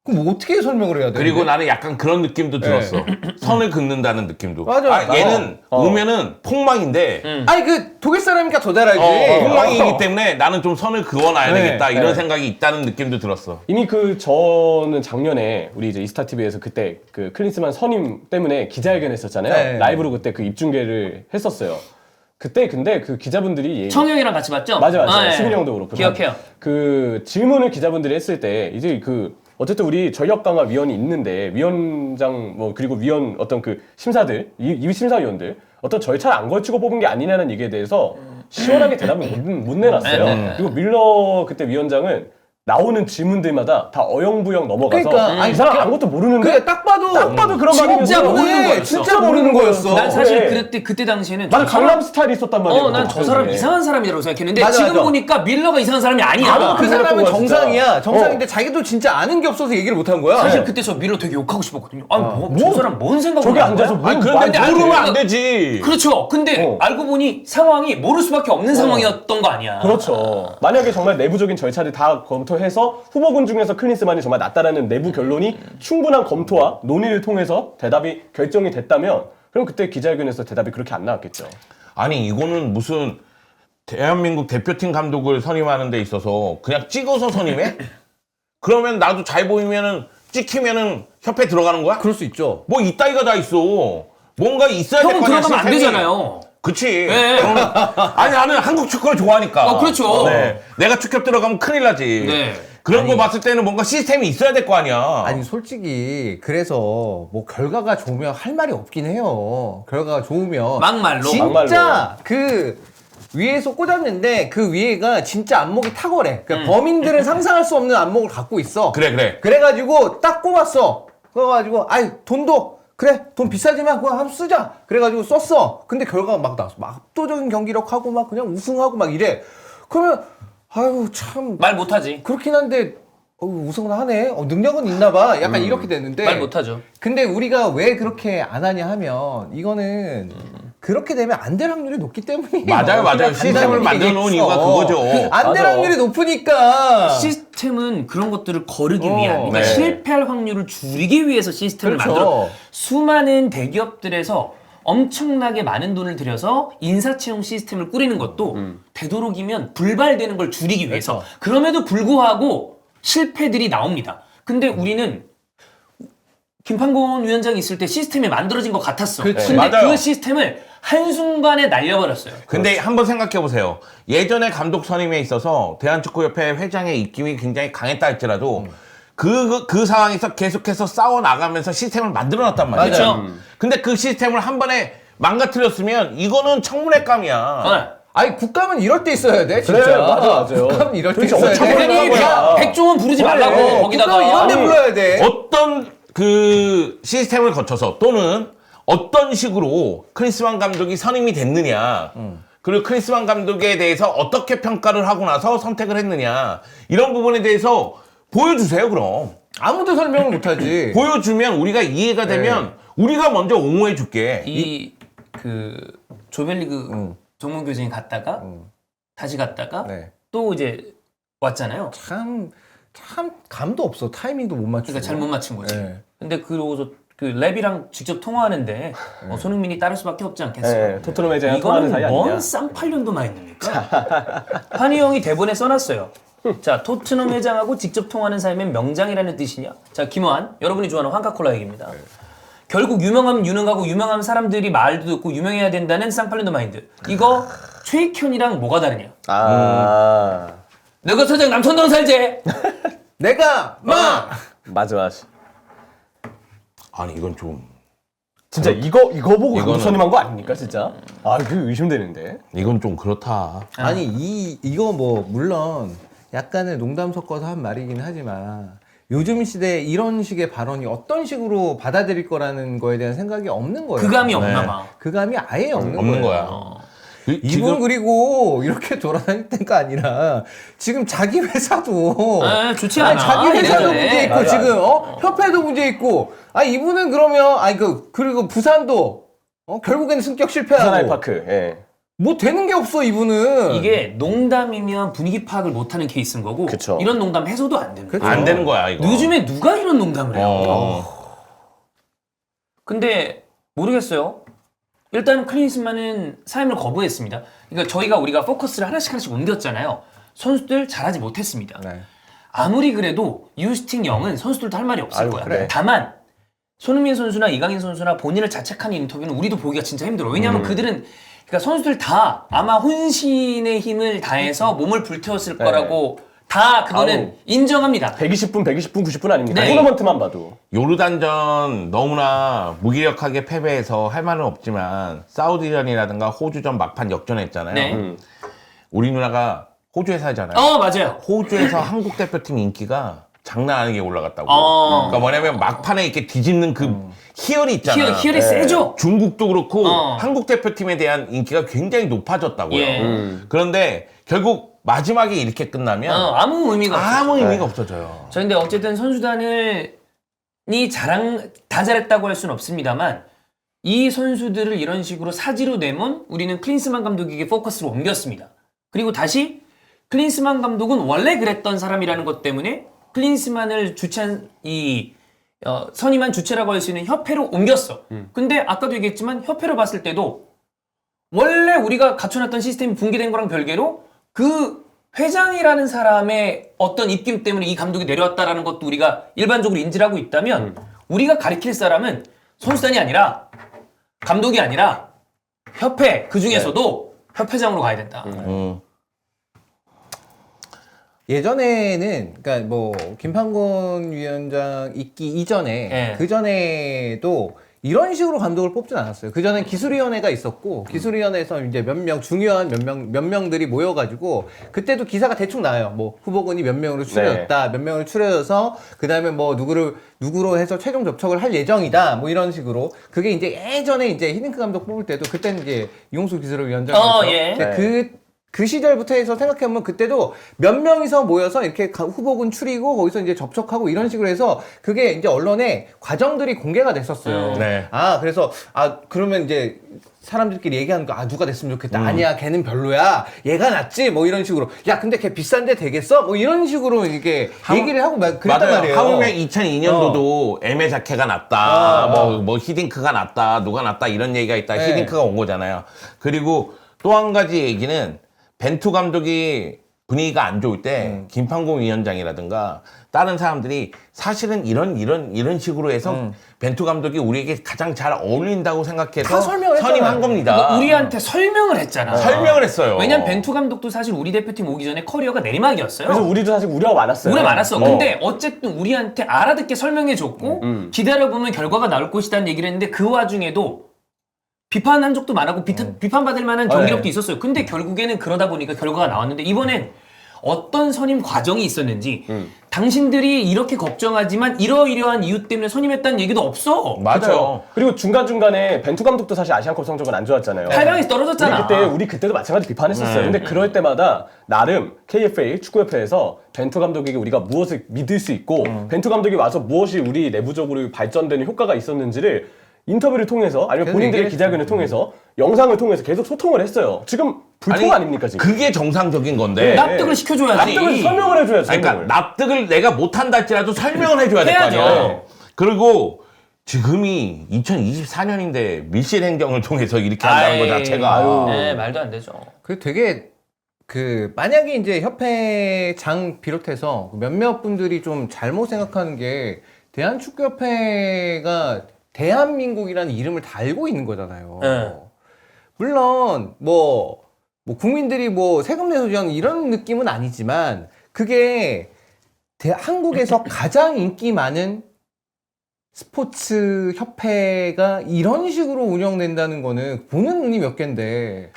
그럼 뭐 어떻게 설명을 해야 돼? 그리고 나는 약간 그런 느낌도 들었어. 선을 긋는다는 느낌도. 맞아. 얘는 오면은 폭망인데 아니 그 독일 사람이니까 더 잘 알지. 폭망이기 때문에 나는 좀 선을 그어놔야 네, 되겠다 이런 네. 생각이 있다는 느낌도 들었어. 이미 저는 작년에 우리 이제 이스타 TV에서 그때 그 클린스만 선임 때문에 기자회견 했었잖아요. 네. 라이브로 그때 그 입중계를 했었어요. 그때 근데 그 기자분들이 청영이랑 같이 봤죠? 맞아. 예. 수빈이 형도 그렇고. 기억해요. 그 질문을 기자분들이 했을 때 이제 어쨌든 우리 전력 강화 위원이 있는데 위원장 그리고 위원 어떤 그 심사들 이 심사위원들 어떤 절차를 안 걸치고 뽑은 게 아니냐는 얘기에 대해서 시원하게 대답을 못 내놨어요. 그리고 밀러 그때 위원장은 나오는 질문들마다 다 어영부영 넘어가서 그러니까, 이 사람 아무것도 모르는데 그래 딱 봐도 그런 말이었어. 진짜 모르는 거였어. 진짜 모르는 거였어. 난 사실 그래. 그때 당시에는 나는 강남 스타일이 있었단 말이야. 난 저 사람 이상한 사람이라고 생각했는데 맞아, 지금 맞아. 보니까 밀러가 이상한 사람이 아니야. 아무것도 그 사람은 몰랐던 거야, 진짜. 정상이야. 정상인데 자기도 진짜 아는 게 없어서 얘기를 못 한 거야. 사실 그때 저 밀러 되게 욕하고 싶었거든요. 저 사람 뭔 생각으로 저기 하는 거야? 앉아서 뭐 아니 그런데 근데 모르면 알고 안 되지. 그렇죠. 근데 알고 보니 상황이 모를 수밖에 없는 상황이었던 거 아니야. 그렇죠. 만약에 정말 내부적인 절차를 다 검토해서 후보군 중에서 클린스만이 정말 낫다라는 내부 결론이 충분한 검토와 논의를 통해서 대답이 결정이 됐다면 그럼 그때 기자회견에서 대답이 그렇게 안 나왔겠죠. 아니 이거는 무슨 대한민국 대표팀 감독을 선임하는 데 있어서 그냥 찍어서 선임해? 그러면 나도 잘 보이면은 찍히면은 협회 들어가는 거야? 그럴 수 있죠. 뭐 이따위가 다 있어. 뭔가 있어야 될 형은 거 아니야. 들어가면 안 시스템이. 되잖아요. 그치. 네. 아니 나는 한국 축구를 좋아하니까. 그렇죠. 네. 내가 축협 들어가면 큰일 나지. 네. 그런 거 봤을 때는 뭔가 시스템이 있어야 될 거 아니야. 아니 솔직히 그래서 뭐 결과가 좋으면 할 말이 없긴 해요. 결과가 좋으면 막말로. 진짜 막말로. 그 위에서 꽂았는데 그 위에가 진짜 안목이 탁월해. 그러니까 범인들은 상상할 수 없는 안목을 갖고 있어. 그래. 그래가지고 딱 꼽았어. 그래가지고 돈도 그래 돈 비싸지만 그거 한번 쓰자. 그래가지고 썼어. 근데 결과가 막 나왔어. 막 압도적인 경기력하고 막 그냥 우승하고 막 이래. 그러면 아유 참 말 못하지. 그렇긴 한데 우승은 하네. 능력은 있나 봐. 약간 이렇게 됐는데 말 못하죠. 근데 우리가 왜 그렇게 안 하냐 하면 이거는 그렇게 되면 안 될 확률이 높기 때문이에요. 맞아요. 그냥 시스템을 간단히 만들어 놓은 얘기했어. 이유가 그거죠. 안 될 맞아. 확률이 높으니까. 시스템은 그런 것들을 거르기 위한, 그러니까 네. 실패할 확률을 줄이기 위해서 시스템을 그렇죠. 만들어. 수많은 대기업들에서 엄청나게 많은 돈을 들여서 인사채용 시스템을 꾸리는 것도 되도록이면 불발되는 걸 줄이기 위해서. 그렇죠. 그럼에도 불구하고 실패들이 나옵니다. 근데 우리는 김판곤 위원장이 있을 때 시스템이 만들어진 것 같았어. 그렇지. 근데 맞아요. 그 시스템을 한순간에 날려버렸어요. 근데 한번 생각해 보세요. 예전에 감독 선임에 있어서 대한축구협회 회장의 입김이 굉장히 강했다 할지라도 그 상황에서 계속해서 싸워 나가면서 시스템을 만들어 놨단 말이에요. 그렇죠. 근데 그 시스템을 한 번에 망가뜨렸으면 이거는 청문회감이야. 아니 국감은 이럴 때 있어야 돼. 진짜. 그래, 맞아요. 국감은 이럴 때 그렇죠. 있어야 돼. 괜히 거야. 백종원 부르지 말라고 그래. 거기다가. 국감은 이런 데 아니, 불러야 돼. 어떤 그 시스템을 거쳐서 또는 어떤 식으로 클린스만 감독이 선임이 됐느냐. 그리고 클린스만 감독에 대해서 어떻게 평가를 하고 나서 선택을 했느냐. 이런 부분에 대해서 보여주세요, 그럼. 아무도 설명을 못하지. 보여주면 우리가 이해가 되면 우리가 먼저 옹호해 줄게. 이 그 조별리그 정문 교수님 갔다가 다시 갔다가 네. 또 이제 왔잖아요. 참 감도 없어. 타이밍도 못 맞추고. 그러니까 잘못 맞춘 거지. 네. 근데 그러고서 그 랩이랑 직접 통화하는데 손흥민이 따를 수밖에 없지 않겠어요. 네, 토트넘 회장이 통하는 사이 이거는 아니냐. 뭔 쌍팔년도 마인드입니까? 한이 형이 대본에 써놨어요. 자, 토트넘 회장하고 직접 통하는 사이면 명장이라는 뜻이냐? 자, 김호한, 여러분이 좋아하는 환카콜라 얘기입니다. 결국 유명하면 유능하고 유명한 사람들이 말도 듣고 유명해야 된다는 쌍팔년도 마인드. 이거 최익현이랑 뭐가 다르냐? 너가 서장 남천동 살지? 내가 막 맞아. 아니 이건 좀 진짜 이거 보고 이거는- 감독 선임한 거 아닙니까 진짜? 아, 그 의심되는데. 이건 좀 그렇다. 아니 이거 뭐 물론 약간의 농담 섞어서 한 말이긴 하지만 요즘 시대에 이런 식의 발언이 어떤 식으로 받아들일 거라는 거에 대한 생각이 없는 거예요. 그 감이 네. 없나 봐. 그 감이 아예 없는 없는 거예요. 거야. 이분 그리고 이렇게 돌아다닐 때가 아니라 지금 자기 회사도 아, 좋지 아니, 않아. 자기 회사도 이래저래. 문제 있고 맞아. 지금 협회도 문제 있고 이분은 그러면 그리고 부산도 결국에는 승격 실패하고 부산 아이파크. 예. 뭐 되는 게 없어 이분은. 이게 농담이면 분위기 파악을 못하는 케이스인 거고 그쵸. 이런 농담 해소도 안 됩니다. 그쵸. 안 되는 거야 이거. 요즘에 누가 이런 농담을 해요? 어. 근데 모르겠어요. 일단 클린스만은 사임을 거부했습니다. 그러니까 우리가 포커스를 하나씩 옮겼잖아요. 선수들 잘하지 못했습니다. 네. 아무리 그래도 유스팅 영은 선수들도 할 말이 없을 아유, 거야. 그래. 다만 손흥민 선수나 이강인 선수나 본인을 자책하는 인터뷰는 우리도 보기가 진짜 힘들어. 왜냐하면 그들은 그러니까 선수들 다 아마 혼신의 힘을 다해서 몸을 불태웠을 네. 거라고 다 그거는 아우. 인정합니다. 120분, 90분 아닙니까? 네. 토너먼트만 봐도. 요르단전 너무나 무기력하게 패배해서 할 말은 없지만 사우디전이라든가 호주전 막판 역전했잖아요. 네. 우리 누나가 호주에 살잖아요. 맞아요. 호주에서 한국 대표팀 인기가 장난 아니게 올라갔다고. 어. 그러니까 뭐냐면 막판에 이렇게 뒤집는 그 희열이 있잖아요. 히얼이 세죠? 중국도 그렇고 어. 한국 대표팀에 대한 인기가 굉장히 높아졌다고요. 예. 그런데 결국 마지막에 이렇게 끝나면 아무 의미가 없어요. 아무 의미가 없어져요. 저 근데 어쨌든 선수단이 다 잘했다고 할 수는 없습니다만 이 선수들을 이런 식으로 사지로 내면 우리는 클린스만 감독에게 포커스를 옮겼습니다. 그리고 다시 클린스만 감독은 원래 그랬던 사람이라는 것 때문에 클린스만을 주최한 선임한 주체라고 할 수 있는 협회로 옮겼어. 근데 아까도 얘기했지만 협회로 봤을 때도 원래 우리가 갖춰놨던 시스템이 붕괴된 거랑 별개로 그 회장이라는 사람의 어떤 입김 때문에 이 감독이 내려왔다라는 것도 우리가 일반적으로 인지를 하고 있다면 우리가 가리킬 사람은 선수단이 아니라 감독이 아니라 협회 그 중에서도 협회장으로 가야 된다. 예전에는 그러니까 뭐 김판곤 위원장 있기 이전에 네. 그 전에도 이런 식으로 감독을 뽑진 않았어요. 그 전엔 기술위원회가 있었고 기술위원회에서 이제 중요한 몇 명들이 모여가지고 그때도 기사가 대충 나와요. 뭐 후보군이 몇 명으로 추려졌다, 몇 명으로 추려져서 그 다음에 뭐 누구로 해서 최종 접촉을 할 예정이다, 뭐 이런 식으로. 그게 이제 예전에 이제 히딩크 감독 뽑을 때도 그때는 이제 이용수 기술위원장이었죠. 예. 근데 그 시절부터 해서 생각해보면 그때도 몇 명이서 모여서 이렇게 후보군 추리고 거기서 이제 접촉하고 이런 식으로 해서 그게 이제 언론에 과정들이 공개가 됐었어요. 네. 그래서 그러면 이제 사람들끼리 얘기하는 거 누가 됐으면 좋겠다. 아니야, 걔는 별로야. 얘가 낫지. 뭐 이런 식으로. 야, 근데 걔 비싼데 되겠어? 뭐 이런 식으로 이게 얘기를 하고 그랬단 맞아요. 말이에요. 하물며 2002년도도 에메 자케가 낫다, 뭐 히딩크가 낫다, 누가 낫다 이런 얘기가 있다. 네. 히딩크가 온 거잖아요. 그리고 또 한 가지 얘기는 벤투 감독이 분위기가 안 좋을 때 김판공 위원장이라든가 다른 사람들이 사실은 이런 식으로 해서 벤투 감독이 우리에게 가장 잘 어울린다고 생각해서 다 설명을 선임한 했잖아요. 겁니다. 그러니까 우리한테 설명을 했잖아. 설명을 했어요. 왜냐면 벤투 감독도 사실 우리 대표팀 오기 전에 커리어가 내리막이었어요. 그래서 우리도 사실 우려가 많았어요. 오래 많았어. 근데 어쨌든 우리한테 알아듣게 설명해줬고 기다려보면 결과가 나올 것이라는 얘기를 했는데 그 와중에도 비판한 적도 많았고 비판받을 만한 경기력도 있었어요. 근데 결국에는 그러다 보니까 결과가 나왔는데 이번엔 어떤 선임 과정이 있었는지 당신들이 이렇게 걱정하지만 이러이러한 이유 때문에 선임했다는 얘기도 없어. 맞아요. 그렇죠. 그리고 중간중간에 벤투 감독도 사실 아시안컵 성적은 안 좋았잖아요. 8강에서 떨어졌잖아. 우리 그때도 마찬가지 비판했었어요. 근데 그럴 때마다 나름 KFA 축구협회에서 벤투 감독에게 우리가 무엇을 믿을 수 있고 벤투 감독이 와서 무엇이 우리 내부적으로 발전되는 효과가 있었는지를 인터뷰를 통해서 아니면 계속 본인들의 얘기했죠. 기자회견을 통해서 영상을 통해서 계속 소통을 했어요. 지금 불통 아닙니까 지금? 그게 정상적인 건데. 납득을 시켜줘야지. 납득을 설명을 해줘야지. 아니, 그러니까 납득을 내가 못한다 할지라도 설명을 해줘야 될 거 해야죠. 아니야. 그리고 지금이 2024년인데 밀실 행정을 통해서 이렇게 한다는 거 자체가 네, 말도 안 되죠. 그 되게 그 만약에 이제 협회장 비롯해서 몇몇 분들이 좀 잘못 생각하는 게 대한축구협회가 대한민국이라는 이름을 달고 있는 거잖아요. 네. 물론 뭐 국민들이 뭐 세금 내서 위한 이런 느낌은 아니지만 그게 한국에서 가장 인기 많은 스포츠 협회가 이런 식으로 운영된다는 거는 보는 눈이 몇 갠데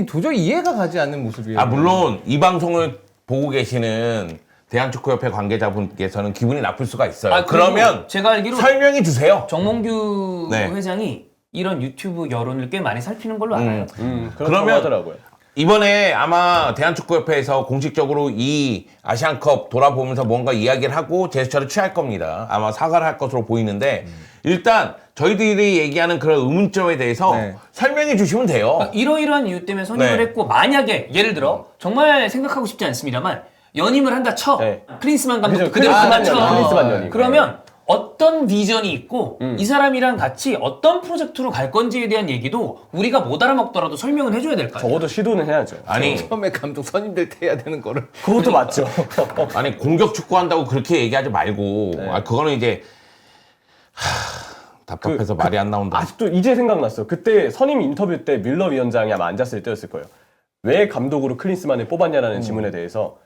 도저히 이해가 가지 않는 모습이에요. 아 물론 이 방송을 보고 계시는 대한축구협회 관계자분께서는 기분이 나쁠 수가 있어요. 아, 그리고 그러면 제가 알기로 설명해 주세요. 정몽규 네. 회장이 이런 유튜브 여론을 꽤 많이 살피는 걸로 알아요. 그렇다고 그러면 하더라고요. 이번에 아마 대한축구협회에서 공식적으로 이 아시안컵 돌아보면서 뭔가 이야기를 하고 제스처를 취할 겁니다. 아마 사과를 할 것으로 보이는데 일단 저희들이 얘기하는 그런 의문점에 대해서 네. 설명해 주시면 돼요. 그러니까 이러이러한 이유 때문에 선임을 네. 했고 만약에 예를 들어 정말 생각하고 싶지 않습니다만 연임을 한다 쳐. 네. 클린스만 감독도 그죠. 그대로 클린스만 그만 쳐. 연임, 클린스만 연임. 그러면 어떤 비전이 있고 이 사람이랑 같이 어떤 프로젝트로 갈 건지에 대한 얘기도 우리가 못 알아먹더라도 설명을 해줘야 될 거 아니에요. 적어도 시도는 해야죠. 아니 처음에 감독 선임될 때 해야 되는 거를 그것도 맞죠. 아니 공격 축구한다고 그렇게 얘기하지 말고 아 그거는 이제 답답해서 말이 안 나온다. 아직도 이제 생각났어. 그때 선임 인터뷰 때 뮬러 위원장이 아마 앉았을 때였을 거예요. 왜 감독으로 클린스만을 뽑았냐라는 질문에 대해서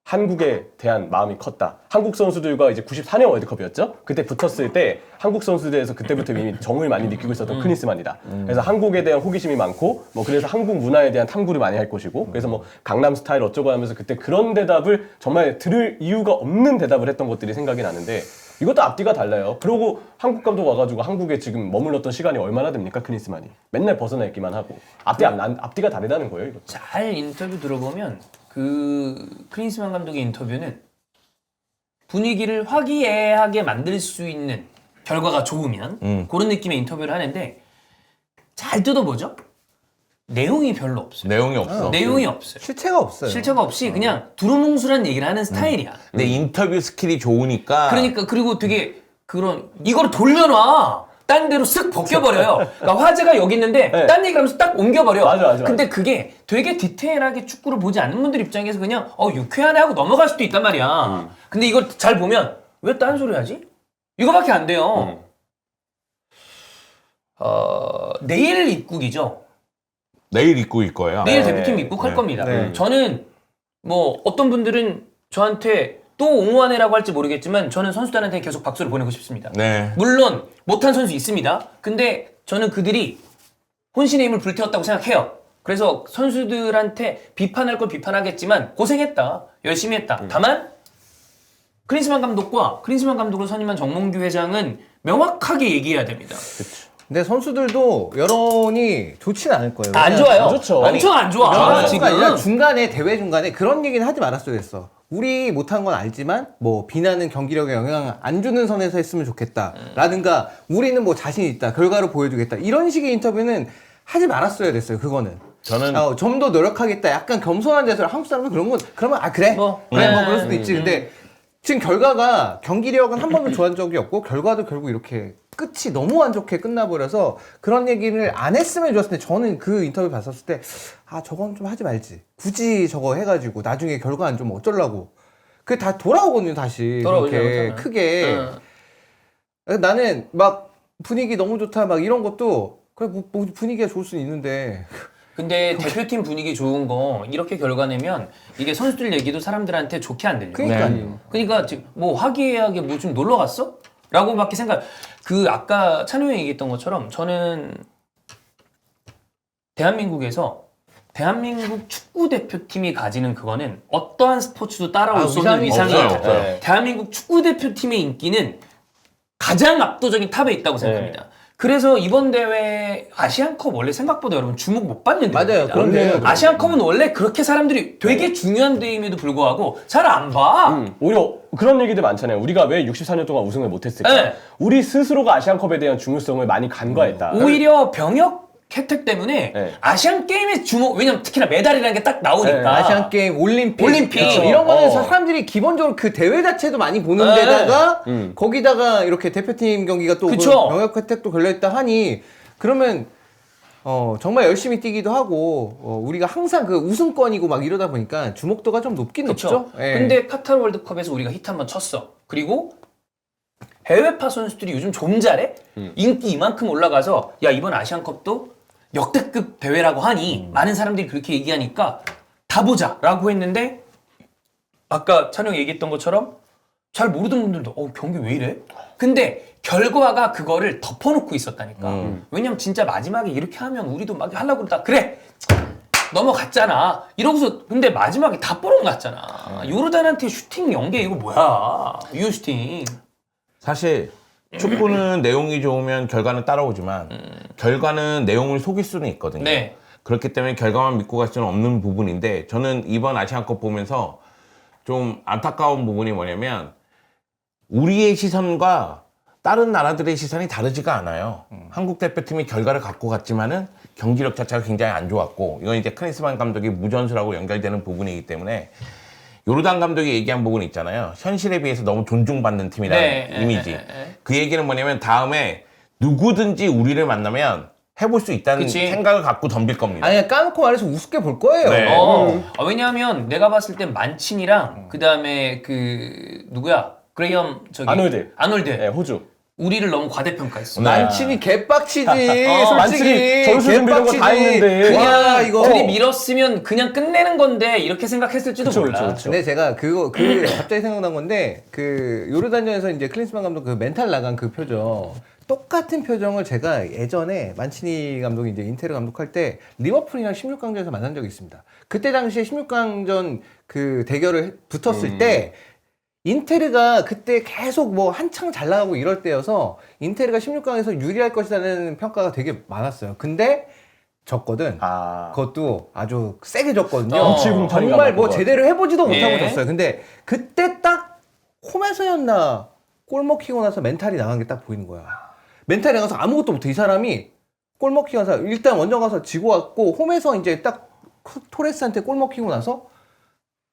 한국에 대한 마음이 컸다. 한국 선수들과 이제 94년 월드컵이었죠? 그때 붙었을 때 한국 선수들에서 그때부터 이미 정을 많이 느끼고 있었던 클린스만이다. 그래서 한국에 대한 호기심이 많고 뭐 그래서 한국 문화에 대한 탐구를 많이 할 것이고 그래서 뭐 강남 스타일 어쩌고 하면서 그때 그런 대답을 정말 들을 이유가 없는 대답을 했던 것들이 생각이 나는데 이것도 앞뒤가 달라요. 그러고 한국 감독 와가지고 한국에 지금 머물렀던 시간이 얼마나 됩니까? 클린스만이. 맨날 벗어나 있기만 하고. 앞뒤가 다르다는 거예요. 이거. 잘 인터뷰 들어보면 그 클린스만 감독의 인터뷰는 분위기를 화기애애하게 만들 수 있는 결과가 좋으면 그런 느낌의 인터뷰를 하는데 잘 뜯어보죠? 내용이 별로 없어요. 내용이 없어. 내용이 없어요. 실체가 없어요. 실체가 없이 그냥 두루뭉술한 얘기를 하는 스타일이야. 근데 인터뷰 스킬이 좋으니까 그러니까 그리고 되게 그런 이거를 돌려놔. 딴 데로 쓱 벗겨버려요. 그러니까 화제가 여기 있는데 네. 딴 얘기를 하면서 딱 옮겨버려. 맞아. 근데 그게 되게 디테일하게 축구를 보지 않는 분들 입장에서 그냥 유쾌하네 하고 넘어갈 수도 있단 말이야. 근데 이걸 잘 보면 왜 딴 소리 하지? 이거밖에 안 돼요. 내일 입국이죠. 내일 입국일 거예요. 내일 네. 대표팀 입국할 네. 겁니다. 네. 저는 뭐 어떤 분들은 저한테 또 옹호하네라고 할지 모르겠지만 저는 선수단한테 계속 박수를 보내고 싶습니다. 네. 물론 못한 선수 있습니다. 근데 저는 그들이 혼신의 힘을 불태웠다고 생각해요. 그래서 선수들한테 비판할 걸 비판하겠지만 고생했다. 열심히 했다. 다만 클린스만 감독과 클린스만 감독을 선임한 정몽규 회장은 명확하게 얘기해야 됩니다. 근데 선수들도 여론이 좋진 않을 거예요. 안 좋아요. 안 좋죠. 엄청 안 좋아. 여론이 지금. 아니라 중간에 대회 중간에 그런 얘기는 하지 말았어야 했어. 우리 못한 건 알지만 뭐 비난은 경기력에 영향 안 주는 선에서 했으면 좋겠다. 라든가 우리는 뭐 자신 있다. 결과로 보여주겠다. 이런 식의 인터뷰는 하지 말았어야 됐어요. 그거는. 저는 좀 더 노력하겠다. 약간 겸손한 데서 한국 사람은 그런 건 그러면 그래. 뭐. 그래 뭐 그럴 수도 있지. 근데 지금 결과가 경기력은 한 번도 좋아진 적이 없고 결과도 결국 이렇게 끝이 너무 안 좋게 끝나버려서 그런 얘기를 안 했으면 좋았을 텐데 저는 그 인터뷰 봤었을 때 저건 좀 하지 말지. 굳이 저거 해가지고 나중에 결과 안 좋으면 어쩌려고. 그게 다 돌아오거든요 다시. 돌아오죠, 그렇게 그렇잖아요. 크게. 나는 막 분위기 너무 좋다 막 이런 것도 그래 뭐 분위기가 좋을 수는 있는데 근데 대표팀 분위기 좋은 거 이렇게 결과 내면 이게 선수들 얘기도 사람들한테 좋게 안 들려요. 그러니까요. 그러니까 지금 뭐 화기애애하게 뭐 좀 놀러 갔어? 라고밖에 생각. 그 아까 찬우 형이 얘기했던 것처럼 저는 대한민국에서 대한민국 축구 대표팀이 가지는 그거는 어떠한 스포츠도 따라올 수 없는 위상이 위상이에요. 없어요. 네. 대한민국 축구 대표팀의 인기는 가장 압도적인 탑에 있다고 생각합니다. 그래서 이번 대회 아시안컵 원래 생각보다 여러분 주목 못 받는 맞아요. 대회입니다. 그런데요. 아시안컵은 원래 그렇게 사람들이 되게 중요한 대회임에도 불구하고 잘 안 봐. 오히려 그런 얘기들 많잖아요. 우리가 왜 64년 동안 우승을 못했을까? 네. 우리 스스로가 아시안컵에 대한 중요성을 많이 간과했다. 오히려 병역 혜택 때문에 네. 아시안 게임의 주목, 왜냐면 특히나 메달이라는 게 딱 나오니까. 네, 아시안 게임, 올림픽, 그렇죠. 이런 거는 어. 사람들이 기본적으로 그 대회 자체도 많이 보는 네. 데다가 거기다가 이렇게 대표팀 경기가 또 그쵸. 병역 혜택도 걸려있다 하니 그러면 정말 열심히 뛰기도 하고 우리가 항상 그 우승권이고 막 이러다 보니까 주목도가 좀 높긴 그쵸. 높죠. 예. 근데 카타르 월드컵에서 우리가 히트 한번 쳤어. 그리고 해외파 선수들이 요즘 좀 잘해? 인기 이만큼 올라가서 야 이번 아시안컵도 역대급 대회라고 하니 많은 사람들이 그렇게 얘기하니까 다 보자라고 했는데 아까 찬영 얘기했던 것처럼 잘 모르던 분들도 경기 왜 이래? 근데 결과가 그거를 덮어놓고 있었다니까. 왜냐면 진짜 마지막에 이렇게 하면 우리도 막 하려고 그러다 그래 넘어갔잖아 이러고서 근데 마지막에 다 뽀록 났잖아. 요르단한테 슈팅 연계 이거 뭐야 유효 슈팅. 사실 축구는 내용이 좋으면 결과는 따라오지만 결과는 내용을 속일 수는 있거든요. 네. 그렇기 때문에 결과만 믿고 갈 수는 없는 부분인데 저는 이번 아시안컵 보면서 좀 안타까운 부분이 뭐냐면 우리의 시선과 다른 나라들의 시선이 다르지가 않아요. 한국 대표팀이 결과를 갖고 갔지만은 경기력 자체가 굉장히 안 좋았고 이건 이제 크리스만 감독이 무전술하고 연결되는 부분이기 때문에 요르단 감독이 얘기한 부분이 있잖아요. 현실에 비해서 너무 존중받는 팀이라는 네, 이미지. 그 얘기는 뭐냐면 다음에 누구든지 우리를 만나면 해볼 수 있다는 그치. 생각을 갖고 덤빌 겁니다. 아니 까놓고 말해서 우습게 볼 거예요. 네. 왜냐하면 내가 봤을 땐 만친이랑 그 다음에 그 누구야 그레이엄 저기 아놀드. 네, 아놀드 호주. 우리를 너무 과대평가했어. 네. 만친이 개빡치지. 만친이 솔직히 전술 준비 이런 거다 했는데. 그냥 이거 들이밀었으면 그냥 끝내는 건데 이렇게 생각했을지도 그쵸, 몰라. 그쵸, 그쵸. 근데 제가 그 갑자기 생각난 건데 그 요르단전에서 이제 클린스만 감독 그 멘탈 나간 그 표정 똑같은 표정을 제가 예전에 만치니 감독이 이제 인테르 감독할 때 리버풀이랑 16강전에서 만난 적이 있습니다. 그때 당시에 16강전 그 대결을 붙었을 때 인테르가 그때 계속 뭐 한창 잘 나가고 이럴 때여서 인테르가 16강에서 유리할 것이라는 평가가 되게 많았어요. 근데 졌거든. 그것도 아주 세게 졌거든요. 0708 인가 정말 뭐 그거. 제대로 해보지도 못하고 예. 졌어요. 근데 그때 딱 홈에서였나 골 먹히고 나서 멘탈이 나간 게 딱 보이는 거야. 멘탈이 나가서 아무것도 못해. 이 사람이 골 먹히고 나서 일단 원정 가서 지고 왔고 홈에서 이제 딱 토레스한테 골 먹히고 나서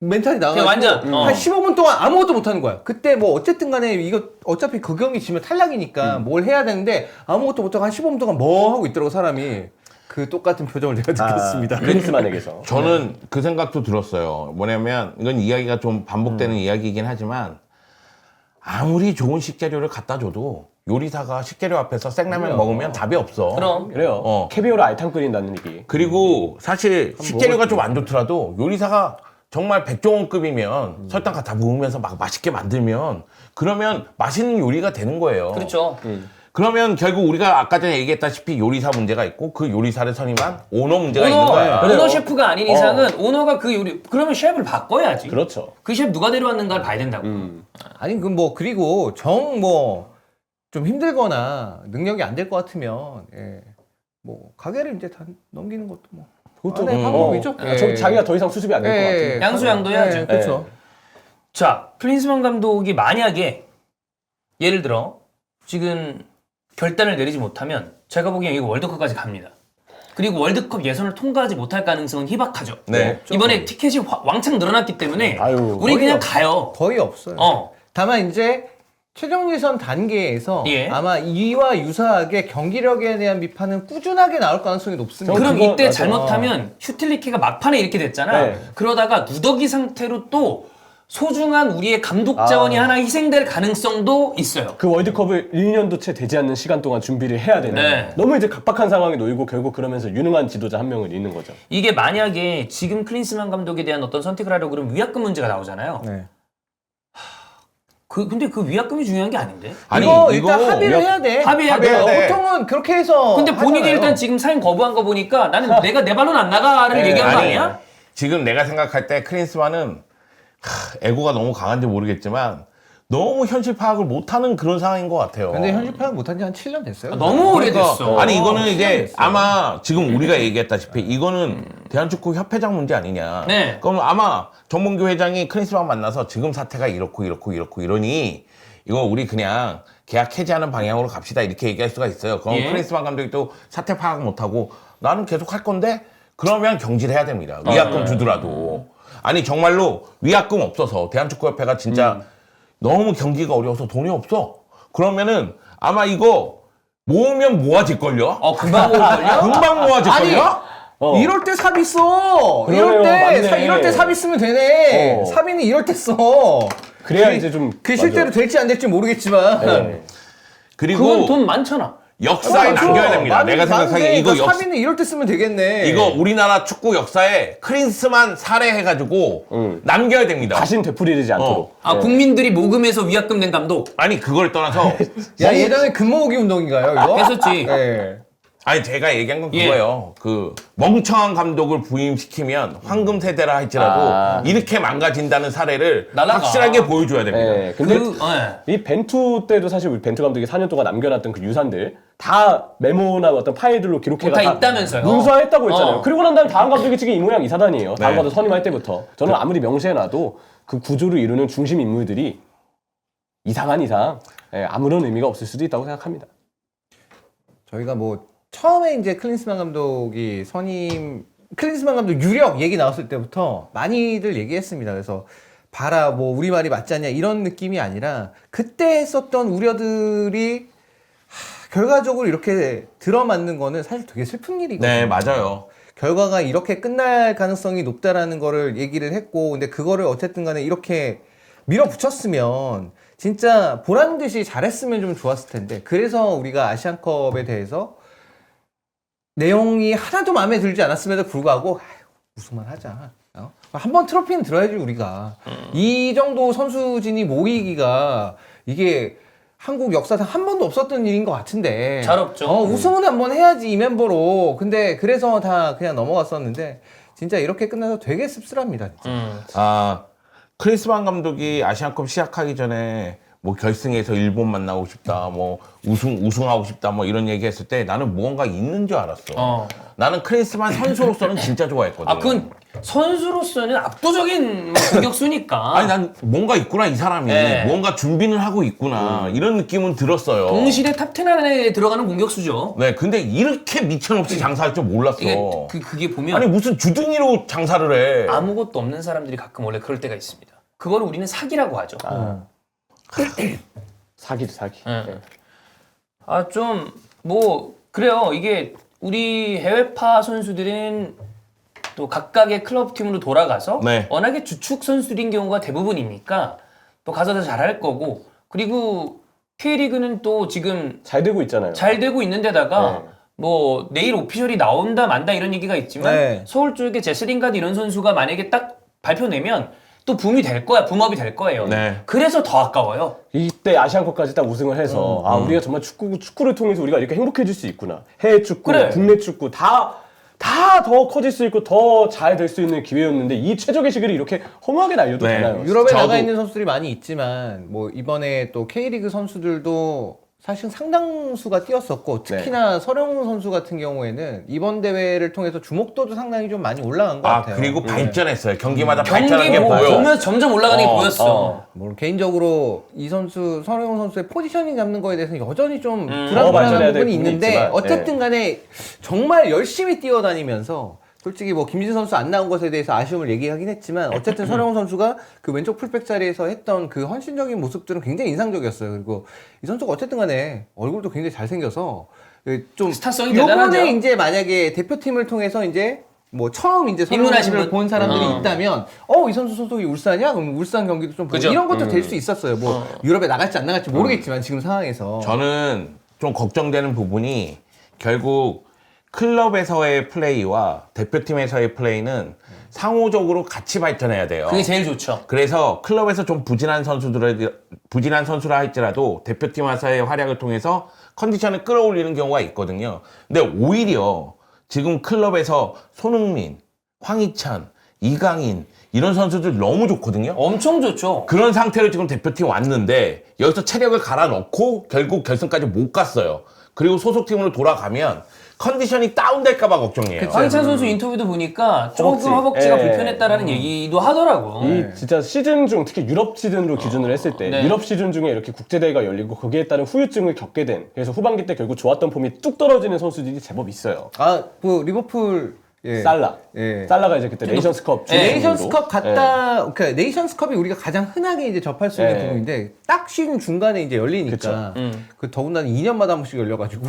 멘탈이 나가서 완전, 한 15분 동안 아무것도 못하는 거야. 그때 뭐 어쨌든 간에 이거 어차피 그 경기 지면 탈락이니까 뭘 해야 되는데 아무것도 못하고 한 15분 동안 뭐 하고 있더라고 사람이. 그 똑같은 표정을 제가 느꼈습니다. 크리스만에게서. 저는 그 생각도 들었어요. 뭐냐면 이건 이야기가 좀 반복되는 이야기이긴 하지만 아무리 좋은 식재료를 갖다 줘도 요리사가 식재료 앞에서 생라면 먹으면 답이 없어. 그럼 그래요. 캐비어로 알탕 끓인다는 얘기. 그리고 사실 식재료가 좀 안 좋더라도 요리사가 정말 백종원급이면 설탕 갖다 부으면서 막 맛있게 만들면 그러면 맛있는 요리가 되는 거예요. 그렇죠. 그러면 결국 우리가 아까 전에 얘기했다시피 요리사 문제가 있고 그 요리사를 선임한 오너 문제가 있는 거야. 오너 셰프가 아닌 이상은 오너가 그 요리 그러면 셰프를 바꿔야지. 그렇죠. 그 셰프 누가 데려왔는가를 봐야 된다고. 아니 그 뭐 그리고 좀 힘들거나 능력이 안 될 것 같으면 뭐 가게를 이제 다 넘기는 것도 뭐 그것도 하나의 방법이죠. 자기가 더 이상 수습이 안 될 것 같아요. 양수양도 해야죠. 그렇죠. 자, 클린스만 감독이 만약에 예를 들어 지금 결단을 내리지 못하면 제가 보기엔 이거 월드컵까지 갑니다. 그리고 월드컵 예선을 통과하지 못할 가능성은 희박하죠. 네. 이번에 티켓이 왕창 늘어났기 때문에 아유, 우리 그냥 가요. 거의 없어요. 다만 이제 최종 예선 단계에서 예. 아마 이와 유사하게 경기력에 대한 비판은 꾸준하게 나올 가능성이 높습니다. 그럼 그건 이때 맞아. 잘못하면 슈틸리케가 막판에 이렇게 됐잖아. 네. 그러다가 누더기 상태로 또 소중한 우리의 감독 자원이 하나 희생될 가능성도 있어요. 그 월드컵을 1년도 채 되지 않는 시간 동안 준비를 해야 되는. 네. 너무 이제 각박한 상황에 놓이고 결국 그러면서 유능한 지도자 한 명을 잃는 거죠. 이게 만약에 지금 클린스만 감독에 대한 어떤 선택을 하려고 그러면 위약금 문제가 나오잖아요. 네. 근데 그 위약금이 중요한 게 아닌데? 아니 이거 일단 합의를 해야 돼. 합의해야 돼. 보통은 그렇게 해서. 근데 본인이 하잖아요. 일단 지금 사인 거부한 거 보니까 나는 내가 내 발로는 안 나가를 얘기한 거 아니야? 지금 내가 생각할 때 크린스만은 에고가 너무 강한지 모르겠지만 너무 현실 파악을 못하는 그런 상황인 것 같아요. 근데 현실 파악 못한 지 한 7년 됐어요. 너무 오래됐어. 아니 이거는 이제 아마 지금 우리가 얘기했다시피 이거는 대한축구 협회장 문제 아니냐. 네. 그럼 아마 정몽규 회장이 크리스만 만나서 지금 사태가 이렇고 이러니 이거 우리 그냥 계약 해지하는 방향으로 갑시다 이렇게 얘기할 수가 있어요. 그럼 예. 크리스만 감독이 또 사태 파악 못하고 나는 계속 할 건데 그러면 경질해야 됩니다. 위약금 주더라도. 아니 정말로 위약금 없어서 대한축구협회가 진짜 너무 경기가 어려워서 돈이 없어. 그러면은 아마 이거 모으면 모아질걸요? 금방 오를걸요? 금방 모아질걸요? 이럴 때 삽 있어. 그러네요. 맞네. 이럴 때 삽 있으면 되네. 어. 삽이는 이럴 때 써. 그래야 이제 좀 그 실제로 될지 안 될지 모르겠지만. 네. 그리고 그건 돈 많잖아. 역사에 남겨야 됩니다. 내가 생각하기에 이거 삽이는 이럴 때 쓰면 되겠네. 이거 우리나라 축구 역사에 크리스만 사례해가지고 남겨야 됩니다. 다신 되풀이되지 않도록. 국민들이 모금해서 위약금 낸 감독. 아니 그걸 떠나서 야 예전에 금모으기 운동인가요 이거? 했었지. 네. 아니 제가 얘기한 건 예. 그거예요. 그 멍청한 감독을 부임시키면 황금 세대라 할지라도 이렇게 망가진다는 사례를 날아가. 확실하게 보여줘야 됩니다. 네. 근데 예. 이 벤투 때도 사실 우리 벤투 감독이 4년 동안 남겨놨던 그 유산들 다 메모나 어떤 파일들로 기록해가 다 있다면서요. 문서화했다고 했잖아요. 어. 그리고 난 다음에 다음 감독이 지금 이 모양 이 사단이에요. 다음 네. 감독 선임할 때부터 저는 아무리 명시해놔도 그 구조를 이루는 중심 인물들이 이상한 이상 아무런 의미가 없을 수도 있다고 생각합니다. 저희가 뭐 처음에 이제 클린스만 감독이 클린스만 감독 유력 얘기 나왔을 때부터 많이들 얘기했습니다. 그래서 봐라 뭐 우리 말이 맞지 않냐 이런 느낌이 아니라 그때 했었던 우려들이 결과적으로 이렇게 들어맞는 거는 사실 되게 슬픈 일이거든요. 네 맞아요. 결과가 이렇게 끝날 가능성이 높다라는 거를 얘기를 했고, 근데 그거를 어쨌든 간에 이렇게 밀어붙였으면 진짜 보란 듯이 잘했으면 좀 좋았을 텐데, 그래서 우리가 아시안컵에 대해서 내용이 하나도 마음에 들지 않았음에도 불구하고 우승만 하자. 한번 트로피는 들어야지 우리가. 이 정도 선수진이 모이기가 이게 한국 역사상 한 번도 없었던 일인 것 같은데. 잘 없죠. 우승은 한번 해야지 이 멤버로. 근데 그래서 다 그냥 넘어갔었는데 진짜 이렇게 끝나서 되게 씁쓸합니다. 진짜. 크리스만 감독이 아시안컵 시작하기 전에 뭐 결승에서 일본 만나고 싶다, 뭐 우승하고 싶다, 뭐 이런 얘기했을 때 나는 무언가 있는 줄 알았어. 나는 크리스만 선수로서는 진짜 좋아했거든. 그건 선수로서는 압도적인 공격수니까. 아니 난 뭔가 있구나 이 사람이 네. 뭔가 준비는 하고 있구나 이런 느낌은 들었어요. 동시대 탑10 안에 들어가는 공격수죠. 네, 근데 이렇게 미천없이 장사할 줄 몰랐어. 이게 그게 보면 아니 무슨 주둥이로 장사를 해. 아무것도 없는 사람들이 가끔 원래 그럴 때가 있습니다. 그거를 우리는 사기라고 하죠. 사기도 사기. 네. 좀 뭐 그래요. 이게 우리 해외파 선수들은 또 각각의 클럽 팀으로 돌아가서 네. 워낙에 주축 선수들인 경우가 대부분이니까 또 가서 더 잘할 거고, 그리고 K리그는 또 지금 잘 되고 있잖아요. 잘 되고 있는데다가 네. 뭐 내일 오피셜이 나온다 만다 이런 얘기가 있지만 네. 서울 쪽에 제스링가드 이런 선수가 만약에 딱 발표내면 또 붐이 될 거야, 붐업이 될 거예요. 네. 그래서 더 아까워요. 이때 아시안컵까지 딱 우승을 해서 우리가 정말 축구를 통해서 우리가 이렇게 행복해질 수 있구나. 해외 축구, 그래. 국내 축구 다 더 커질 수 있고 더 잘 될 수 있는 기회였는데 이 최적의 시기를 이렇게 허무하게 날려도 네. 되나요? 유럽에 저도- 나가 있는 선수들이 많이 있지만 뭐 이번에 또 K리그 선수들도 사실 상당수가 뛰었었고, 특히나 서령훈 선수 같은 경우에는 이번 대회를 통해서 주목도도 상당히 좀 많이 올라간 것 같아요. 그리고 발전했어요. 경기마다 경기 발전한 게 보여. 보면서 점점 올라가는 게 보였어. 물론 개인적으로 이 선수 서령훈 선수의 포지셔닝 잡는 거에 대해서 여전히 좀 더 불안불안한 발전해야 될 부분이 부분이 있는데 있지만, 어쨌든 간에 정말 열심히 뛰어다니면서, 솔직히 뭐 김진 선수 안 나온 것에 대해서 아쉬움을 얘기하긴 했지만 어쨌든 서령훈 선수가 그 왼쪽 풀백 자리에서 했던 그 헌신적인 모습들은 굉장히 인상적이었어요. 그리고 이 선수가 어쨌든 간에 얼굴도 굉장히 잘생겨서 좀 스타성이 대단하죠. 요번에 이제 만약에 대표팀을 통해서 이제 뭐 처음 이제 입문하신 서령훈을 분? 본 사람들이 있다면 이 선수 소속이 울산이야? 그럼 울산 경기도 좀 보고 그죠? 이런 것도 될 수 있었어요. 뭐 유럽에 나갈지 안 나갈지 모르겠지만 지금 상황에서 저는 좀 걱정되는 부분이 결국 클럽에서의 플레이와 대표팀에서의 플레이는 상호적으로 같이 발전해야 돼요. 그게 제일 좋죠. 그래서 클럽에서 좀 부진한 선수라 할지라도 대표팀 와서의 활약을 통해서 컨디션을 끌어올리는 경우가 있거든요. 근데 오히려 지금 클럽에서 손흥민, 황희찬 이강인 이런 선수들 너무 좋거든요. 엄청 좋죠. 그런 상태로 지금 대표팀 왔는데 여기서 체력을 갈아 넣고 결국 결승까지 못 갔어요. 그리고 소속팀으로 돌아가면 컨디션이 다운될까봐 걱정이에요. 황희찬 선수 인터뷰도 보니까 조금 허벅지. 허벅지가 예. 불편했다라는 얘기도 하더라고. 이 진짜 시즌 중 특히 유럽 시즌으로 기준을 했을 때 네. 유럽 시즌 중에 이렇게 국제대회가 열리고 거기에 따른 후유증을 겪게 된 그래서 후반기 때 결국 좋았던 폼이 뚝 떨어지는 선수들이 제법 있어요. 뭐 리버풀 예. 살라. 예. 살라가 이제 그때 네이션스컵 네이션스컵 갔다, 그러니까 네이션스컵이 우리가 가장 흔하게 이제 접할 수 있는 예. 부분인데 딱 쉬는 중간에 이제 열리니까 그 더군다나 2년마다 한 번씩 열려가지고,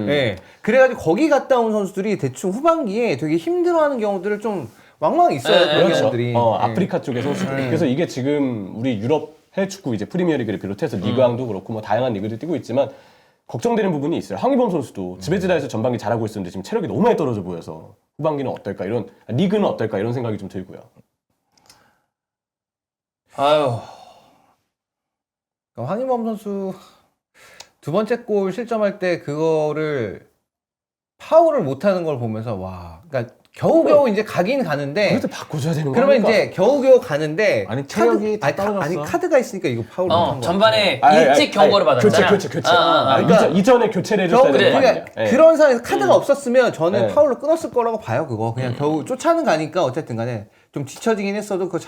예, 그래가지고 거기 갔다 온 선수들이 대충 후반기에 되게 힘들어하는 경우들을 좀 왕왕 있어요. 예, 그런 그렇죠. 경우들이. 예. 아프리카 쪽의 선수들. 그래서 이게 지금 우리 유럽 해외 축구 이제 프리미어리그를 비롯해서 리그왕도 그렇고 뭐 다양한 리그들 뛰고 있지만 걱정되는 부분이 있어요. 황희범 선수도 지베지다에서 전반기 잘하고 있었는데 지금 체력이 너무 많이 떨어져 보여서 후반기는 어떨까 이런 리그는 어떨까 이런 생각이 좀 들고요. 아유. 그러니까 황희범 선수 두 번째 골 실점할 때 그거를 파울을 못하는 걸 보면서 와, 그러니까 겨우겨우 이제 가긴 가는데. 그래도 바꿔줘야 되는 거 그러면 아닙니까? 이제 겨우겨우 가는데 아니, 체력이 다 떨어졌어. 아니 카드가 있으니까 이거 파울 못한 거 전반에 아니, 일찍 아니, 경고를 아니, 받았잖아. 교체. 그러니까 이전에 교체를 해줬어야 되는 거 그러니까 아니에요? 예. 그런 상황에서 카드가 없었으면 저는 네. 파울로 끊었을 거라고 봐요. 그거 그냥 겨우 쫓아는 가니까 어쨌든 간에 좀 뒤처지긴 했어도 그거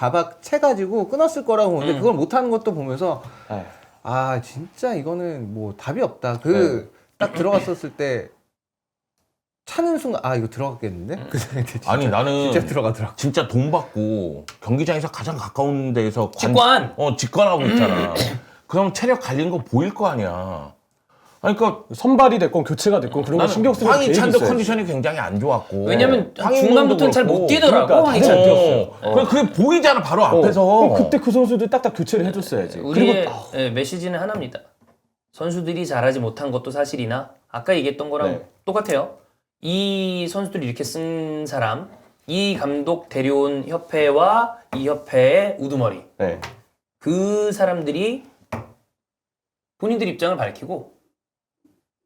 채가지고 끊었을 거라고 보는데 그걸 못하는 것도 보면서 예. 아 진짜 이거는 뭐 답이 없다. 그 딱 들어갔었을 때 차는 순간 아 이거 들어갔겠는데? 그 생각이 진짜, 아니 나는 진짜 들어가더라고. 진짜 돈 받고 경기장에서 가장 가까운 데에서 직관. 직관하고 있잖아. 그럼 체력 갈린 거 보일 거 아니야. 아니 그러니까 선발이 됐건 교체가 됐건 그런 거 나는 신경 쓰는 계획이 황희찬도 있어야지. 컨디션이 굉장히 안 좋았고. 왜냐면 황희범도 중간부터는 잘 못 그렇고. 뛰더라고. 그러니까 황희찬. 다들 안 뛰었어요. 그래, 그게 보이잖아 바로 앞에서. 그럼 그때 그 선수들 딱딱 교체를 해줬어야지. 우리의 그리고 메시지는 하나입니다. 선수들이 잘하지 못한 것도 사실이나 아까 얘기했던 거랑 네. 똑같아요. 이 선수들이 이렇게 쓴 사람, 이 감독 데려온 협회와 이 협회의 우두머리, 네. 그 사람들이 본인들 입장을 밝히고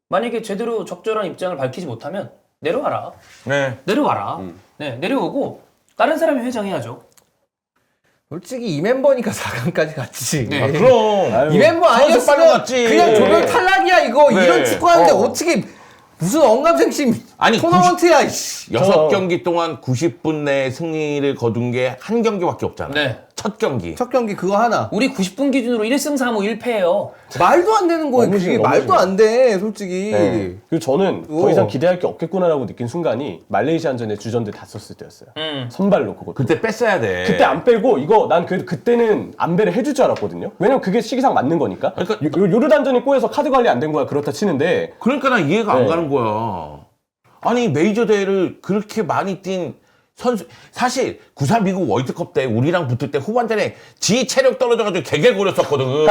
만약에 제대로 적절한 입장을 밝히지 못하면 내려와라. 네. 내려와라. 네, 내려오고 다른 사람이 회장해야죠. 솔직히 이 멤버니까 4강까지 갔지. 네. 아, 그럼. 아유, 이 멤버 빨리 아니었으면 갔지. 그냥 조별 탈락이야 이거. 네. 이런 축구하는데 어떻게 무슨 언감생심 아니, 토너먼트야 이씨. 6경기 동안 90분 내에 승리를 거둔 게 한 경기밖에 없잖아. 네. 첫 경기. 첫 경기 그거 하나. 우리 90분 기준으로 1승 3무 1패예요. 말도 안 되는 거예요. 너무 그게 심해, 말도 너무 안 돼, 솔직히. 네. 그리고 저는 더 오. 이상 기대할 게 없겠구나라고 느낀 순간이 말레이시아전에 주전들 다 썼을 때였어요. 선발로 그거. 그때 뺐어야 돼. 그때 안 빼고 이거 난 그래도 그때는 안배를 해줄 줄 알았거든요. 왜냐면 그게 시기상 맞는 거니까. 그러니까- 요르단전이 꼬여서 카드 관리 안 된 거야 그렇다 치는데 그러니까 난 이해가 안 네. 가는 거야. 아니 메이저 대회를 그렇게 많이 뛴 선수 사실 93 미국 월드컵 때 우리랑 붙을 때 후반전에 지 체력 떨어져가지고 개개거렸었거든.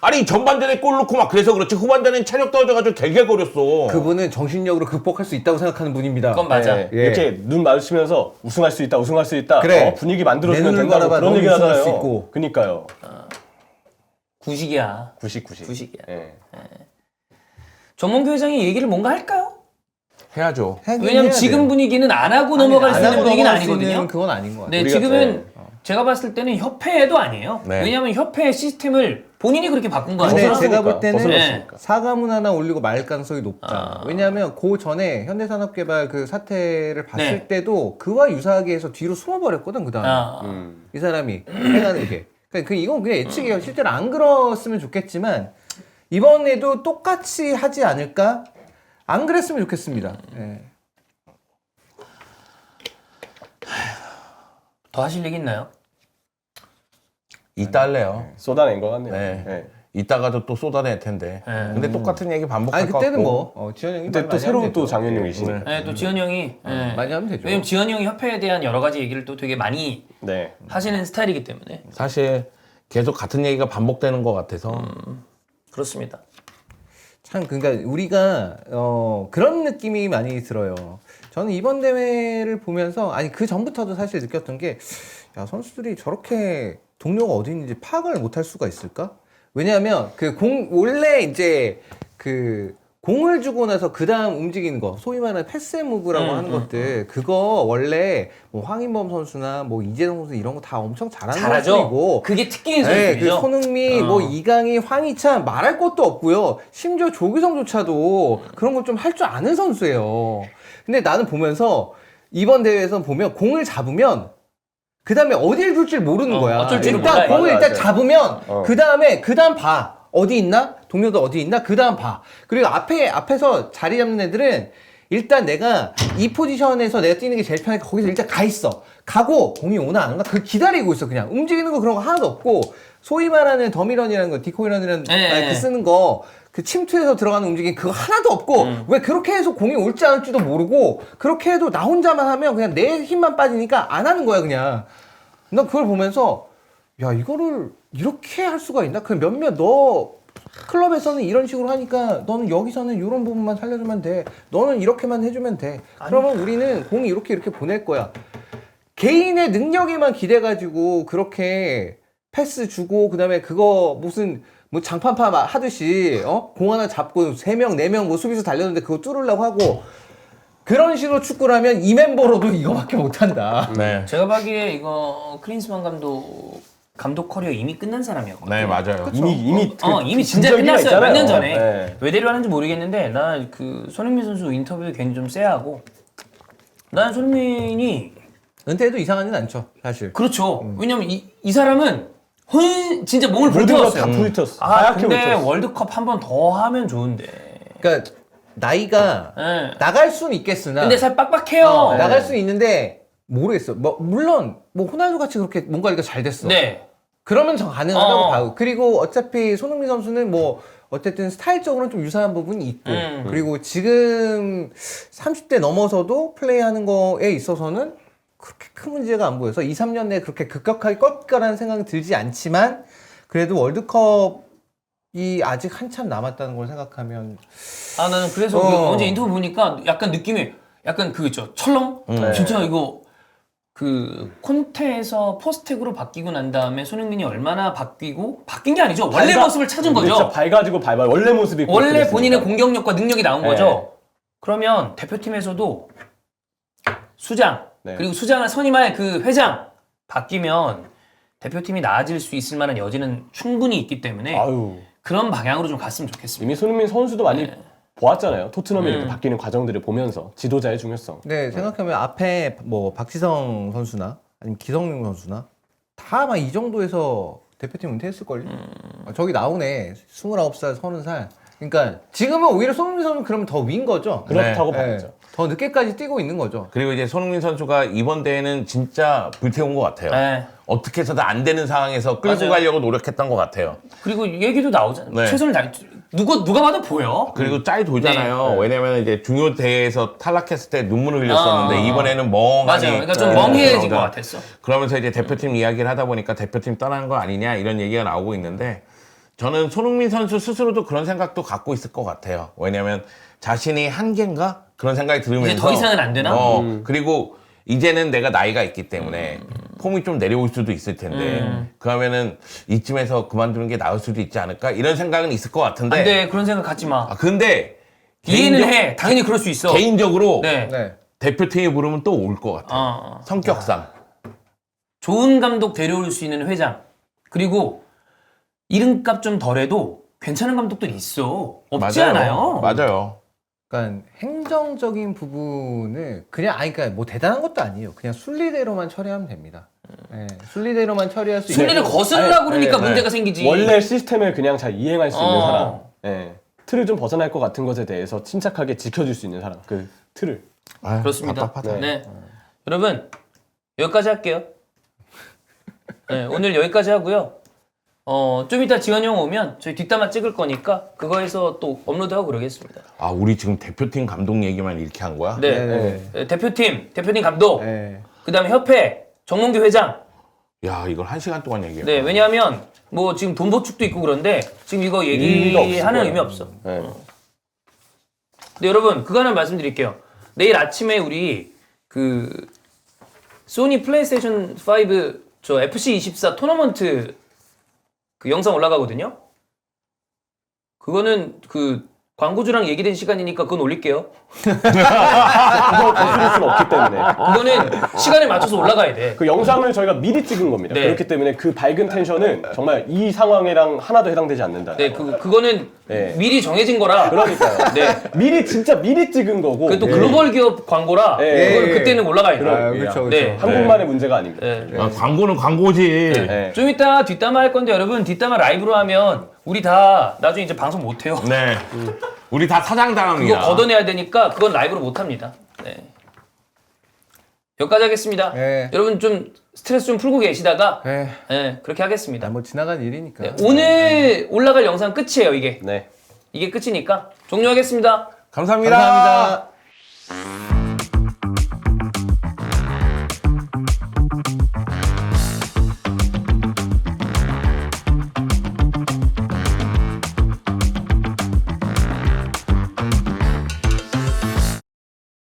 아니 전반전에 골 넣고 막 그래서 그렇지 후반전엔 체력 떨어져가지고 개개거렸어. 그분은 정신력으로 극복할 수 있다고 생각하는 분입니다. 그건 맞아. 네, 예. 이렇게 눈 마주치면서 우승할 수 있다, 우승할 수 있다. 그래. 분위기 만들어주면 내 눈을 된다고 바라봐, 그런 너는 얘기 우승할 하잖아요. 수 있고. 그니까요. 구식이야. 구식이야. 구식이야. 정몽규 회장이 얘기를 뭔가 할까요? 해야죠. 왜냐면 지금 분위기는 안 하고 넘어갈 수 있는 분위기는 아니거든요. 그건 아닌 것 같아요. 네, 우리가- 지금은 제가 봤을 때는 협회도 아니에요. 네. 왜냐면 협회 시스템을 본인이 그렇게 바꾼 거 근데 아니에요? 제가 볼 때는 벗어났으니까. 사과문 하나 올리고 말 가능성이 높다. 왜냐하면 그 전에 현대산업개발 그 사태를 봤을 네. 때도 그와 유사하게 해서 뒤로 숨어버렸거든 그 다음에. 아, 이 사람이 해가는 게. 그러니까 이건 그냥 예측이에요. 실제로 안 그랬으면 좋겠지만 이번에도 똑같이 하지 않을까? 안 그랬으면 좋겠습니다. 예. 더 하실 얘기 있나요? 이따 할래요. 쏟아낸 것 같네요. 네. 네. 이따가도 또 쏟아낼 텐데. 네. 근데 똑같은 얘기 반복할 아니 것 그때는 같고. 뭐 지현 형이 근데 말 또 많이 새로운 하면 또 되죠. 장현용이시네. 네, 또 지현 형이 많이 하면 되죠. 왜냐면 지현 형이 협회에 대한 여러 가지 얘기를 또 되게 많이 네. 하시는 스타일이기 때문에 사실 계속 같은 얘기가 반복되는 것 같아서. 그렇습니다. 참 그러니까 우리가 그런 느낌이 많이 들어요. 저는 이번 대회를 보면서 아니 그 전부터도 사실 느꼈던 게 야, 선수들이 저렇게 동료가 어디 있는지 파악을 못할 수가 있을까? 왜냐하면 원래 이제 그 공을 주고 나서 그 다음 움직이는 거, 소위 말하는 패스 무브라고 하는 것들, 그거 원래 뭐 황인범 선수나 뭐 이재동 선수 이런 거 다 엄청 잘하는 잘하죠. 선수이고, 그게 특기인 네, 그 선수죠. 손흥민, 뭐 이강인, 황희찬 말할 것도 없고요. 심지어 조규성조차도 그런 걸 좀 할 줄 아는 선수예요. 근데 나는 보면서 이번 대회에서 보면 공을 잡으면 그 다음에 어디를 둘지 모르는 거야. 어쩔 줄을 일단 몰라요. 공을 일단 맞아. 잡으면 어. 그 다음 봐. 어디 있나? 동료도 어디 있나? 그 다음 봐. 그리고 앞에서 자리 잡는 애들은 일단 내가 이 포지션에서 내가 뛰는 게 제일 편하니까 거기서 일단 가 있어. 가고 공이 오나 안 오나 그걸 기다리고 있어. 그냥 움직이는 거 그런 거 하나도 없고, 소위 말하는 더미런이라는 거, 디코이런이라는 네. 그 쓰는 거, 그 침투해서 들어가는 움직임 그거 하나도 없고, 왜 그렇게 해서 공이 올지 안 올지도 모르고, 그렇게 해도 나 혼자만 하면 그냥 내 힘만 빠지니까 안 하는 거야 그냥. 나 그걸 보면서 야, 이거를 이렇게 할 수가 있나? 그 몇몇 너 클럽에서는 이런 식으로 하니까 너는 여기서는 이런 부분만 살려주면 돼. 너는 이렇게만 해주면 돼. 그러면 우리는 공이 이렇게 보낼 거야. 개인의 능력에만 기대가지고 그렇게 패스 주고 그다음에 그거 무슨 뭐 장판파 하듯이 공 하나 잡고 3명, 4명 뭐 수비수 달렸는데 그거 뚫으려고 하고, 그런 식으로 축구를 하면 이 멤버로도 이거밖에 못한다. 네. 제가 보기에 이거 클린스만 감독 커리어 이미 끝난 사람이었거든요. 네, 맞아요. 이미 진짜 진작이가 끝났어요. 있잖아요. 몇 년 전에. 네. 왜 데려왔는지 모르겠는데 나 그 손흥민 선수 인터뷰 괜히 좀 쎄하고, 나는 손흥민이 은퇴해도 이상하진 않죠, 사실. 그렇죠. 왜냐면 이 사람은 진짜 몸을 모든 걸 불태웠어요. 다 부딪혔어. 아 하얗게 근데 부딪혔어. 월드컵 한 번 더 하면 좋은데. 그러니까 나이가 네. 나갈 수는 있겠으나, 근데 살 빡빡해요. 나갈 수는 있는데 모르겠어. 뭐 물론 뭐 호날두 같이 그렇게 몸 관리가 잘 됐어. 네. 그러면 저 가능하다고 어. 봐요. 그리고 어차피 손흥민 선수는 뭐 어쨌든 스타일적으로는 좀 유사한 부분이 있고, 그리고 지금 30대 넘어서도 플레이하는 거에 있어서는 그렇게 큰 문제가 안 보여서 2, 3년 내에 그렇게 급격하게 꺾일 거라는 생각은 들지 않지만, 그래도 월드컵이 아직 한참 남았다는 걸 생각하면 아 나는 그래서 어제 인터뷰 보니까 약간 느낌이 약간 그 있죠. 철렁? 진짜 이거 그 콘테에서 포스텍으로 바뀌고 난 다음에 손흥민이 얼마나 바뀐 게 아니죠. 원래 모습을 찾은 거죠. 그렇죠. 밝아지고 원래 모습이 원래 그랬으니까. 본인의 공격력과 능력이 나온 네. 거죠. 그러면 대표팀에서도 수장, 네. 그리고 수장을 선임할 그 회장 바뀌면 대표팀이 나아질 수 있을 만한 여지는 충분히 있기 때문에 아유, 그런 방향으로 좀 갔으면 좋겠습니다. 이미 손흥민 선수도 많이 네. 보았잖아요. 토트넘이 이렇게 바뀌는 과정들을 보면서 지도자의 중요성. 네, 생각하면 앞에 뭐 박지성 선수나 아니면 기성용 선수나 다 아마 이 정도에서 대표팀 은퇴했을걸요? 저기 나오네. 29살, 30살. 그러니까 지금은 오히려 손흥민 선수는 그러면 더 위인 거죠. 그렇다고 네. 봐야죠. 더 늦게까지 뛰고 있는 거죠. 그리고 이제 손흥민 선수가 이번 대회는 진짜 불태운 것 같아요. 네. 어떻게 해서든 안 되는 상황에서 끌고 맞아요. 가려고 노력했던 것 같아요. 그리고 얘기도 나오잖아요. 네. 최선을 다해. 누가 봐도 보여. 그리고 짤 돌잖아요. 네. 왜냐면 이제 중요 대회에서 탈락했을 때 눈물을 흘렸었는데 이번에는 멍하니 맞아요. 그러니까 좀 네. 멍해진 것 나오다. 같았어. 그러면서 이제 대표팀 이야기를 하다 보니까 대표팀 떠나는 거 아니냐 이런 얘기가 나오고 있는데, 저는 손흥민 선수 스스로도 그런 생각도 갖고 있을 것 같아요. 왜냐면 자신이 한계인가? 그런 생각이 들으면서 이제 더 이상은 안 되나? 그리고 이제는 내가 나이가 있기 때문에 폼이 좀 내려올 수도 있을 텐데 그러면은 이쯤에서 그만두는 게 나을 수도 있지 않을까? 이런 생각은 있을 것 같은데. 안 돼. 그런 생각 갖지 마. 근데 이해는 개인적- 해. 당연히 그럴 수 있어. 개인적으로 네. 네. 대표팀에 부르면 또 올 것 같아요. 성격상. 좋은 감독 데려올 수 있는 회장. 그리고 이름값 좀 덜해도 괜찮은 감독들이 있어. 없지 않아요. 맞아요. 그러니까 행정적인 부분을 그냥 그러니까 뭐 대단한 것도 아니에요. 그냥 순리대로만 처리하면 됩니다. 네, 순리대로만 처리할 수 순리를 있는 거스르려고 그러니까 네. 문제가 생기지. 원래 시스템을 그냥 잘 이행할 수 있는 어. 사람. 예. 틀을 좀 벗어날 것 같은 것에 대해서 침착하게 지켜줄 수 있는 사람. 그 틀을. 아유, 그렇습니다. 답답하다. 네. 여러분, 여기까지 할게요. 네, 오늘 여기까지 하고요. 좀 이따 지원이 형 오면 저희 뒷담화 찍을 거니까 그거에서 또 업로드하고 그러겠습니다. 아, 우리 지금 대표팀 감독 얘기만 이렇게 한 거야? 네. 네. 대표팀 감독, 네. 그 다음에 협회, 정몽규 회장. 야, 이걸 1시간 동안 얘기해. 네, 왜냐하면 뭐 지금 돈 보축도 있고 그런데 지금 이거 의미가 없을 얘기하는 거예요. 의미 없어. 네. 근데 여러분 그거 하나 말씀드릴게요. 내일 아침에 우리 그 소니 플레이스테이션 5 저 FC24 토너먼트 그 영상 올라가거든요. 그거는 그 광고주랑 얘기된 시간이니까 그건 올릴게요. 그거 거스를 수는 없기 때문에. 그거는 시간에 맞춰서 올라가야 돼. 그 영상을 저희가 미리 찍은 겁니다. 네. 그렇기 때문에 그 밝은 텐션은 정말 이 상황이랑 하나도 해당되지 않는다. 네, 그거는 네. 미리 정해진 거라. 그러니까요. 네. 미리 진짜 미리 찍은 거고. 그또 글로벌 기업 광고라. 네. 그거는 그때는 올라가야 돼. 아, 그렇죠, 그렇죠. 네. 한국만의 문제가 아닙니다. 네. 아, 광고는 광고지. 네. 좀 이따 뒷담화 할 건데 여러분 뒷담화 라이브로 하면 우리 다 나중에 이제 방송 못 해요. 네. 우리 다 사장당합니다. 그거 걷어내야 되니까 그건 라이브로 못 합니다. 네. 여기까지 하겠습니다. 네. 여러분 좀 스트레스 좀 풀고 계시다가 네. 네, 그렇게 하겠습니다. 뭐 지나간 일이니까. 네, 오늘 올라갈 영상 끝이에요, 이게. 네. 이게 끝이니까 종료하겠습니다. 감사합니다. 감사합니다.